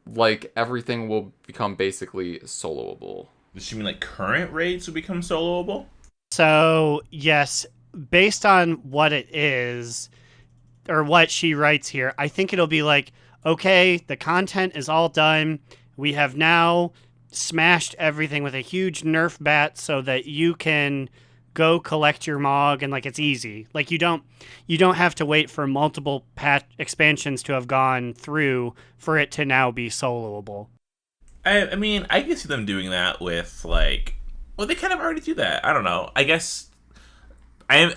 like everything will become basically soloable? Does she mean like current raids will become soloable? So, yes, based on what it is, or what she writes here, I think it'll be like, okay, the content is all done. We have now smashed everything with a huge nerf bat so that you can go collect your Mog, and like it's easy. Like you don't have to wait for multiple expansions to have gone through for it to now be soloable. I mean, I can see them doing that with like, well, they kind of already do that. I don't know. I guess when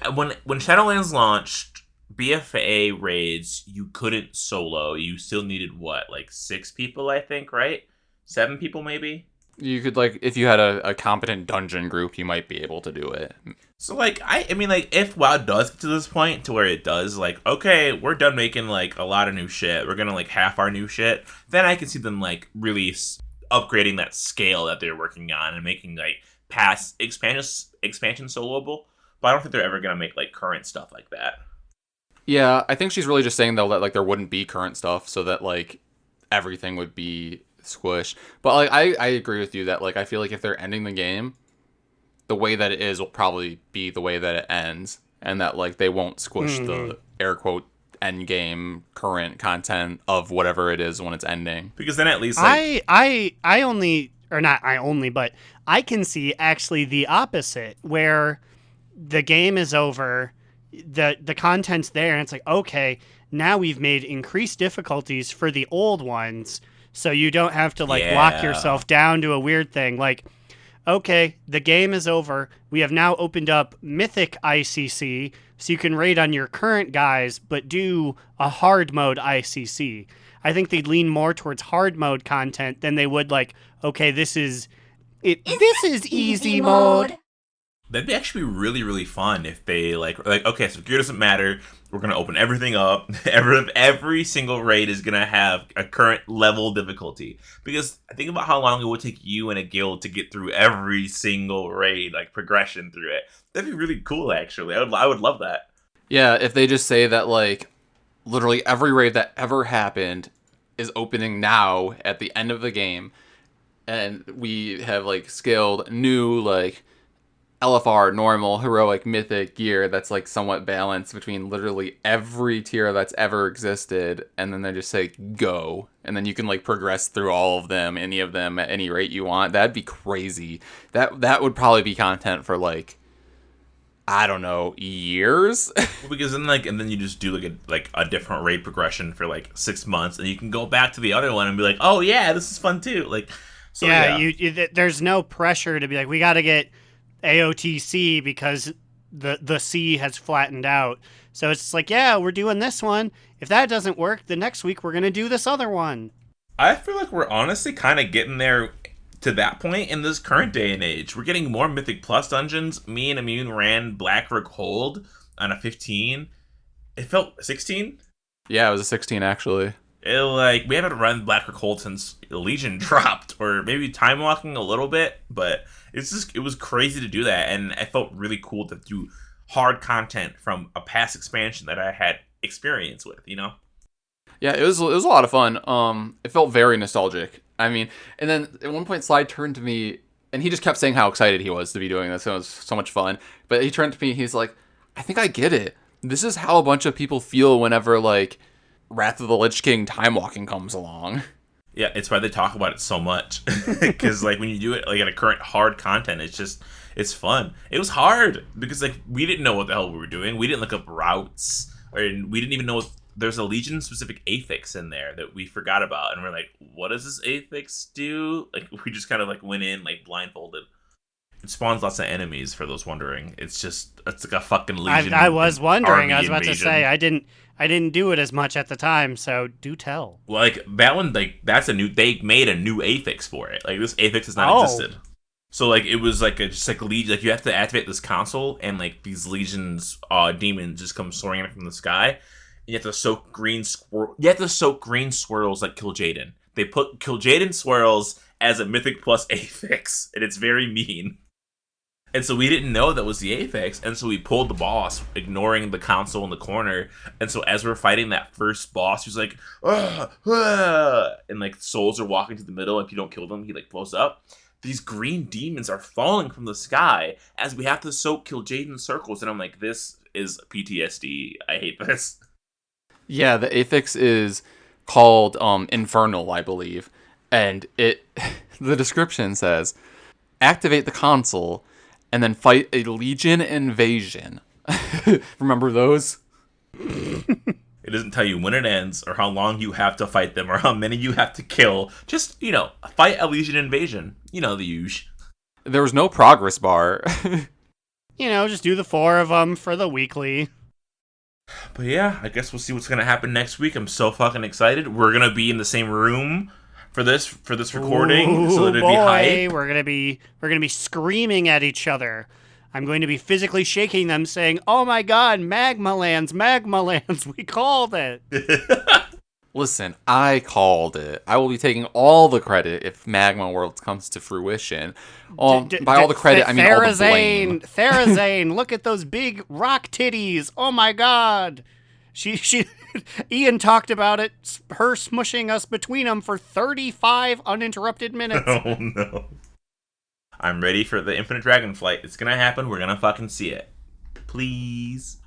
Shadowlands launched, BFA raids you couldn't solo. You still needed what, like 6 people, I think, right? 7 people maybe. You could, like, if you had a competent dungeon group, you might be able to do it. So, like, I mean, like, if WoW does get to this point to where it does, like, okay, we're done making, like, a lot of new shit. We're gonna, like, half our new shit. Then I can see them, like, really upgrading that scale that they're working on and making, like, past expansion soloable. But I don't think they're ever gonna make, like, current stuff like that. Yeah, I think she's really just saying, though, that, like, there wouldn't be current stuff so that, like, everything would be squish. But like I agree with you that like I feel like if they're ending the game, the way that it is will probably be the way that it ends, and that like they won't squish the air quote end game current content of whatever it is when it's ending. Because then at least like I only, or not I only, but I can see actually the opposite, where the game is over, the content's there, and it's like, okay, now we've made increased difficulties for the old ones. So you don't have to like lock yourself down to a weird thing. Like, okay, the game is over. We have now opened up Mythic ICC, so you can raid on your current guys, but do a hard mode ICC. I think they'd lean more towards hard mode content than they would like, okay, this is easy mode. That'd be actually really, really fun if they like okay, so gear doesn't matter. We're gonna open everything up. Every single raid is gonna have a current level difficulty. Because think about how long it would take you and a guild to get through every single raid, like progression through it. That'd be really cool, actually. I would love that. Yeah, if they just say that like literally every raid that ever happened is opening now at the end of the game, and we have like scaled new like LFR, normal, heroic, mythic gear that's like somewhat balanced between literally every tier that's ever existed, and then they just say go, and then you can like progress through all of them, any of them at any rate you want. That'd be crazy. That would probably be content for like, I don't know, years. Well, because then and then you just do like a different raid progression for like 6 months, and you can go back to the other one and be like, oh yeah, this is fun too. Like, so you there's no pressure to be like, we got to get AOTC because the C has flattened out. So it's like, yeah, we're doing this one. If that doesn't work, the next week we're going to do this other one. I feel like we're honestly kind of getting there to that point in this current day and age. We're getting more Mythic Plus dungeons. Me and Immune ran Blackrook Hold on a 15. It felt 16? Yeah, it was a 16 actually. We haven't run Blackrook Hold since Legion dropped, or maybe time walking a little bit, but it was crazy to do that, and it felt really cool to do hard content from a past expansion that I had experience with, you know? Yeah, it was a lot of fun. It felt very nostalgic. I mean, and then at one point Slide turned to me, and he just kept saying how excited he was to be doing this, and it was so much fun. But he turned to me, he's like, I think I get it. This is how a bunch of people feel whenever, like, Wrath of the Lich King time walking comes along. Yeah, it's why they talk about it so much. Because, like, when you do it, like, at a current hard content, it's fun. It was hard, because, like, we didn't know what the hell we were doing. We didn't look up routes, and we didn't even know there's a Legion-specific affix in there that we forgot about, and we're like, what does this affix do? Like, we just kind of, like, went in, like, blindfolded. It spawns lots of enemies, for those wondering. It's like a fucking Legion. I was wondering. I was about invasion. to say, I didn't do it as much at the time, so do tell. Like, that one, like, they made a new affix for it. Like, this affix has not existed. So, like, it was, like, Legion, like, you have to activate this console, and, like, these Legions, demons just come soaring in from the sky, and you have to soak green swirls, like Kill Jaden. They put Kill Jaden swirls as a Mythic Plus Affix, and it's very mean. And so we didn't know that was the Affix, and so we pulled the boss, ignoring the console in the corner. And so as we're fighting that first boss, he's like, "Ugh, ugh," and like souls are walking to the middle. If you don't kill them, he like blows up. These green demons are falling from the sky as we have to kill Jade in circles, and I'm like, this is PTSD. I hate this. Yeah, the affix is called Infernal, I believe, and it the description says, activate the console and then fight a Legion invasion. Remember those? It doesn't tell you when it ends or how long you have to fight them or how many you have to kill. Just, fight a Legion invasion. You know, the usual. There was no progress bar. Just do the 4 of them for the weekly. But yeah, I guess we'll see what's going to happen next week. I'm so fucking excited. We're going to be in the same room for this recording. Ooh, so it'll be hype. We're going to be screaming at each other. I'm going to be physically shaking them saying, "Oh my god, magma lands, we called it." Listen, I called it. I will be taking all the credit if Magma Worlds comes to fruition. By all the credit, I mean all the blame. Therazane, look at those big rock titties. Oh my god. She Ian talked about it, her smushing us between them for 35 uninterrupted minutes. Oh no. I'm ready for the Infinite Dragonflight. It's gonna happen. We're gonna fucking see it. Please.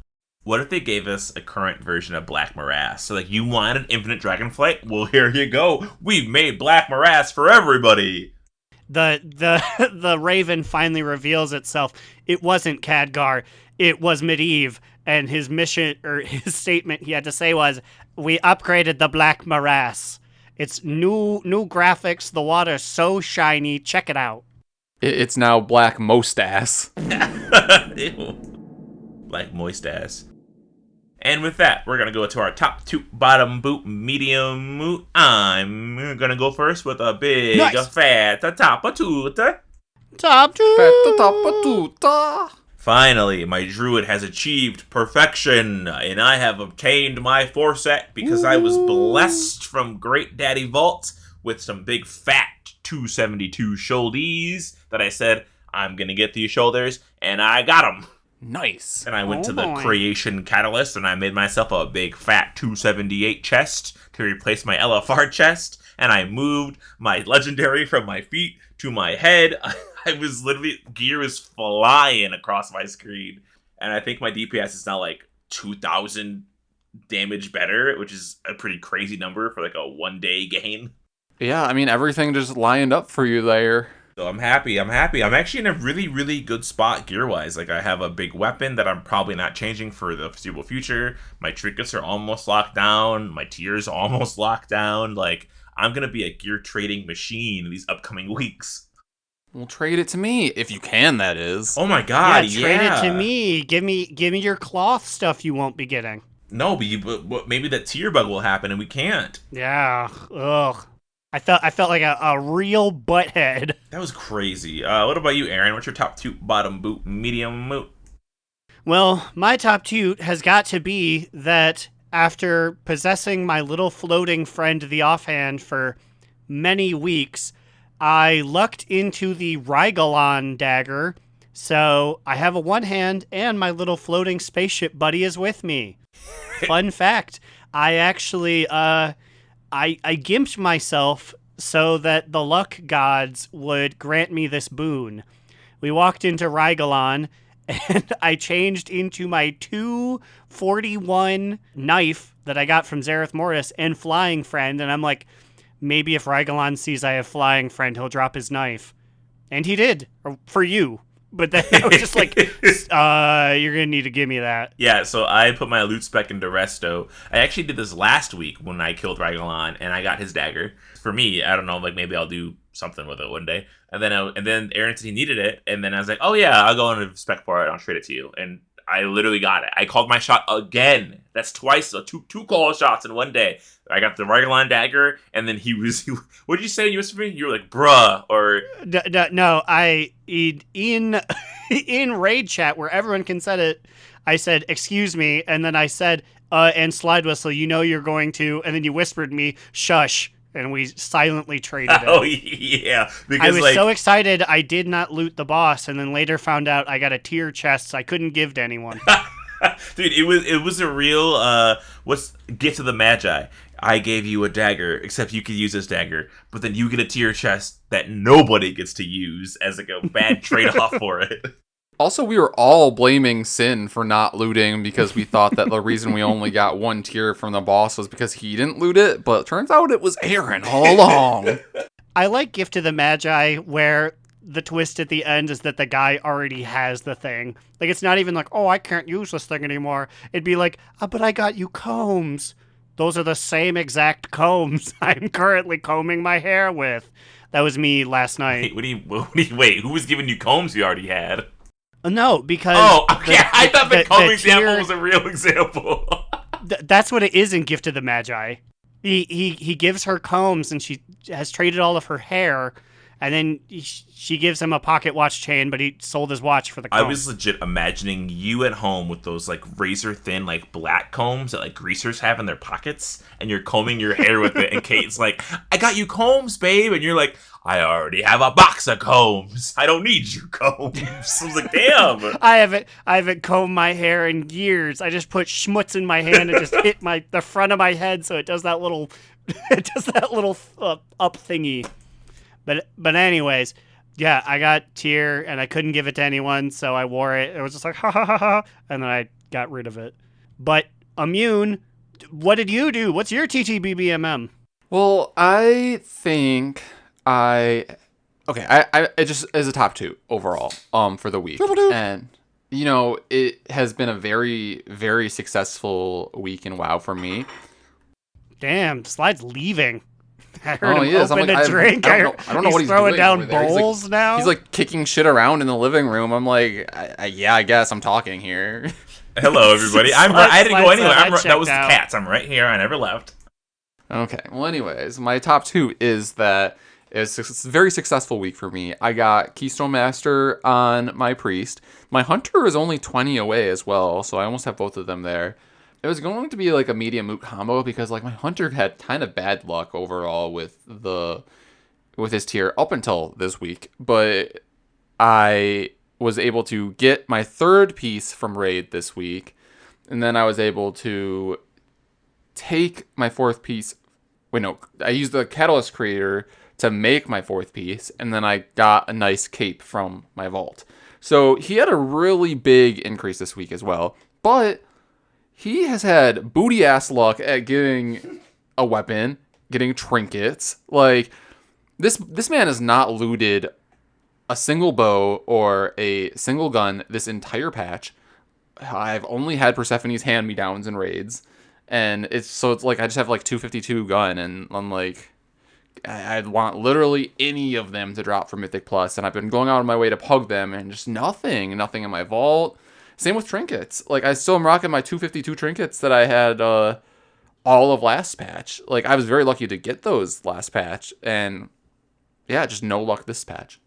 What if they gave us a current version of Black Morass? So, you wanted Infinite Dragonflight? Well, here you go. We've made Black Morass for everybody. The Raven finally reveals itself. It wasn't Khadgar. It was Medivh. And his mission, or his statement he had to say was, "We upgraded the Black Morass. It's new graphics. The water's so shiny. Check it out." It's now Black Mostass. Ew. Black moist ass. And with that, we're going to go to our top toot, bottom boot, medium moot. I'm going to go first with a big, fat, top of toot. Top toot. Fat, top of toot. Finally, my druid has achieved perfection, and I have obtained my forset because I was blessed from Great Daddy Vault with some big fat 272 shoulders that I said, I'm going to get these shoulders, and I got them. Nice. And I went to the Creation Catalyst, and I made myself a big fat 278 chest to replace my LFR chest, and I moved my legendary from my feet to my head. I was literally, gear was flying across my screen, and I think my DPS is now 2,000 damage better, which is a pretty crazy number for a one-day gain. Yeah, I mean, everything just lined up for you there. So I'm happy. I'm actually in a really, really good spot gear-wise. I have a big weapon that I'm probably not changing for the foreseeable future. My trinkets are almost locked down. My tiers are almost locked down. I'm going to be a gear trading machine in these upcoming weeks. Well, trade it to me, if you can, that is. Oh my god, yeah. Trade it to me. Give me your cloth stuff you won't be getting. No, but maybe that tier bug will happen and we can't. Yeah. Ugh. I felt like a real butthead. That was crazy. What about you, Aaron? What's your top toot, bottom boot, medium moot? Well, my top toot has got to be that after possessing my little floating friend, the Offhand, for many weeks, I lucked into the Rygalon dagger, so I have a one hand and my little floating spaceship buddy is with me. Fun fact, I actually, I gimped myself so that the luck gods would grant me this boon. We walked into Rygalon, and I changed into my 241 knife that I got from Zareth Mortis and Flying Friend, and I'm like, maybe if Rygalon sees I have Flying Friend, he'll drop his knife. And he did, for you. But then I was just like, you're going to need to give me that. Yeah, so I put my loot spec into Resto. I actually did this last week when I killed Rygalon, and I got his dagger. For me, I don't know, maybe I'll do something with it one day. And then Aaron said he needed it, and then I was like, oh yeah, I'll go into spec for it, and I'll trade it to you. And I literally got it. I called my shot again. That's twice, so two call shots in one day. I got the Rygalon dagger, and then what did you say when you whispered me? You were like, bruh, or... No, in raid chat where everyone can set it, I said, excuse me, and then I said, and Slidewhistle, you're going to, and then you whispered me, shush, and we silently traded it. Oh, yeah. Because, I was so excited I did not loot the boss, and then later found out I got a tier chest I couldn't give to anyone. Dude, it was a real what's gift of the Magi. I gave you a dagger, except you could use this dagger, but then you get a tier chest that nobody gets to use as like a bad trade-off for it. Also, we were all blaming Sin for not looting because we thought that the reason we only got one tier from the boss was because he didn't loot it, but it turns out it was Aaron all along. I like Gift of the Magi where the twist at the end is that the guy already has the thing. Like, it's not even like, oh, I can't use this thing anymore. It'd be like, but I got you combs. Those are the same exact combs I'm currently combing my hair with. That was me last night. Wait, who was giving you combs you already had? No, because... Oh, okay. I thought the comb example was a real example. That's what it is in Gift of the Magi. He gives her combs, and she has traded all of her hair, and then she gives him a pocket watch chain, but he sold his watch for the comb. I was legit imagining you at home with those like razor thin like black combs that like greasers have in their pockets, and you're combing your hair with it, and Kate's like, I got you combs, babe, and you're like, I already have a box of combs. I don't need your combs. I was like, damn. I haven't combed my hair in years. I just put schmutz in my hand and just hit the front of my head so it does that little up thingy. But anyways, yeah, I got tier and I couldn't give it to anyone, so I wore it. It was just like ha ha ha ha, and then I got rid of it. But Immune, what did you do? What's your TTBBMM? Well, I think I just as a top 2 overall for the week. And it has been a very, very successful week in WoW for me. Damn, Slide's leaving. I heard him he is. open a drink. I don't know what he's throwing doing down over there. bowls now. He's like kicking shit around in the living room. I'm like, I guess I'm talking here. Hello, everybody. I didn't go anywhere. That was the out. cats. I'm right here. I never left. Okay. Well, anyways, my top 2 is that it's a very successful week for me. I got Keystone Master on my Priest. My Hunter is only 20 away as well, so I almost have both of them there. It was going to be like a medium moot combo because like my Hunter had kind of bad luck overall with his tier up until this week, but I was able to get my 3rd piece from Raid this week, and then I was able to take my 4th piece. Wait, no, I used the Catalyst Creator to make my 4th piece, and then I got a nice cape from my vault. So he had a really big increase this week as well, but he has had booty ass luck at getting a weapon, getting trinkets. Like this man has not looted a single bow or a single gun this entire patch. I've only had Persephone's hand-me-downs and raids, and it's like I just have like 252 gun, and I'm like, I'd want literally any of them to drop for Mythic Plus, and I've been going out of my way to pug them, and just nothing in my vault. Same with trinkets. Like, I still am rocking my 252 trinkets that I had all of last patch. Like, I was very lucky to get those last patch, and yeah, just no luck this patch.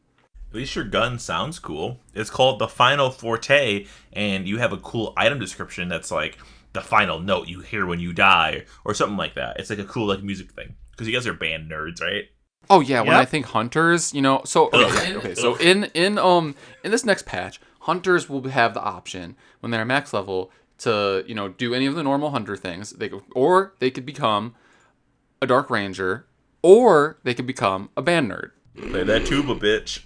At least your gun sounds cool. It's called the Final Forte, and you have a cool item description that's like the final note you hear when you die, or something like that. It's like a cool like music thing. Because you guys are band nerds, right? Oh yeah, when I think hunters, so okay. So in this next patch, hunters will have the option when they're max level to do any of the normal hunter things. They could become a dark ranger, or they could become a band nerd. Play that tuba, bitch.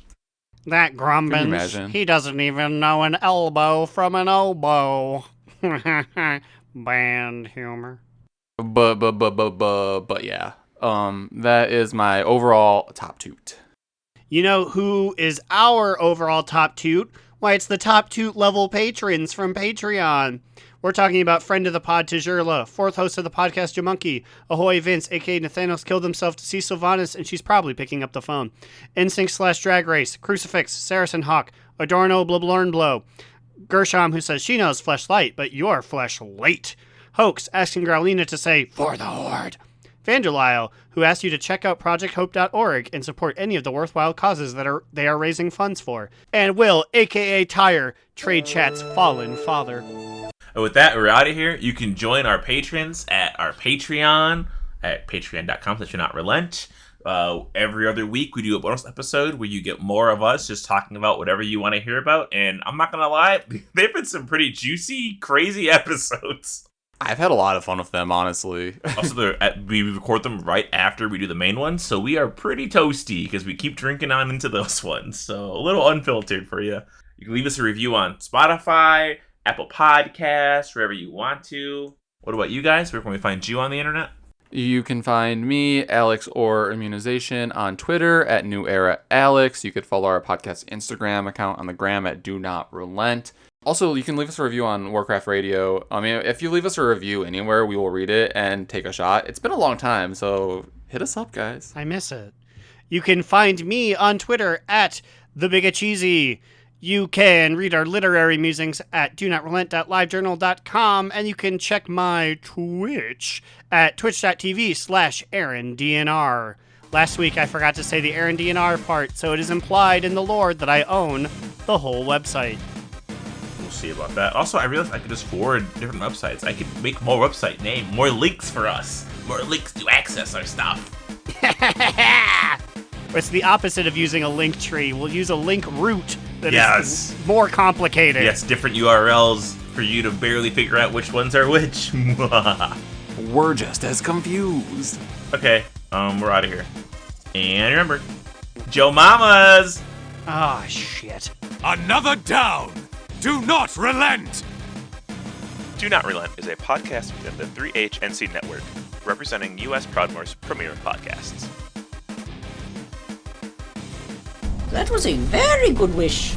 That Grumbins, he doesn't even know an elbow from an oboe. Band humor. But yeah. That is my overall top toot. You know who is our overall top toot? Why, it's the top toot level patrons from Patreon. We're talking about friend of the pod Tajurla, 4th host of the podcast Jamonkey, Ahoy Vince, aka Nathanos killed himself to see Sylvanas, and she's probably picking up the phone, Instinct/Drag Race, Crucifix, Saracen Hawk, Adorno Blow, Gershom, who says she knows Flesh Light, but you're Flesh Late, Hoax, asking Growlina to say, for the Horde, Vanderlyle, who asked you to check out projecthope.org and support any of the worthwhile causes that they are raising funds for. And Will, aka Tyre, Trade Chat's fallen father. And with that, we're out of here. You can join our patrons at our Patreon at patreon.com/DNOur Thought. Every other week, we do a bonus episode where you get more of us just talking about whatever you want to hear about. And I'm not going to lie, they've been some pretty juicy, crazy episodes. I've had a lot of fun with them, honestly. Also, we record them right after we do the main one, so we are pretty toasty because we keep drinking on into those ones. So a little unfiltered for you. You can leave us a review on Spotify, Apple Podcasts, wherever you want to. What about you guys? Where can we find you on the internet? You can find me, Alex or Immunization, on Twitter at New Era Alex. You could follow our podcast Instagram account on the gram at Do Not Relent. Also, you can leave us a review on Warcraft Radio. I mean, if you leave us a review anywhere, we will read it and take a shot. It's been a long time, so hit us up, guys. I miss it. You can find me on Twitter at TheBigacheesy. You can read our literary musings at DoNotRelent.livejournal.com, and you can check my Twitch at twitch.tv/AaronDNR. Last week, I forgot to say the Aaron DNR part, so it is implied in the lore that I own the whole website. We'll see about that. Also, I realized I could just forward different websites. I could make more website name, more links for us, more links to access our stuff. It's the opposite of using a link tree. We'll use a link route that Yes. is more complicated. Yes, different URLs for you to barely figure out which ones are which. We're just as confused. Okay, we're out of here. And remember, Joe Mamas! Ah, shit. Another down! Do not relent! Do Not Relent is a podcast within the 3HNC network, representing U.S. Proudmoore's premier podcasts. That was a very good wish.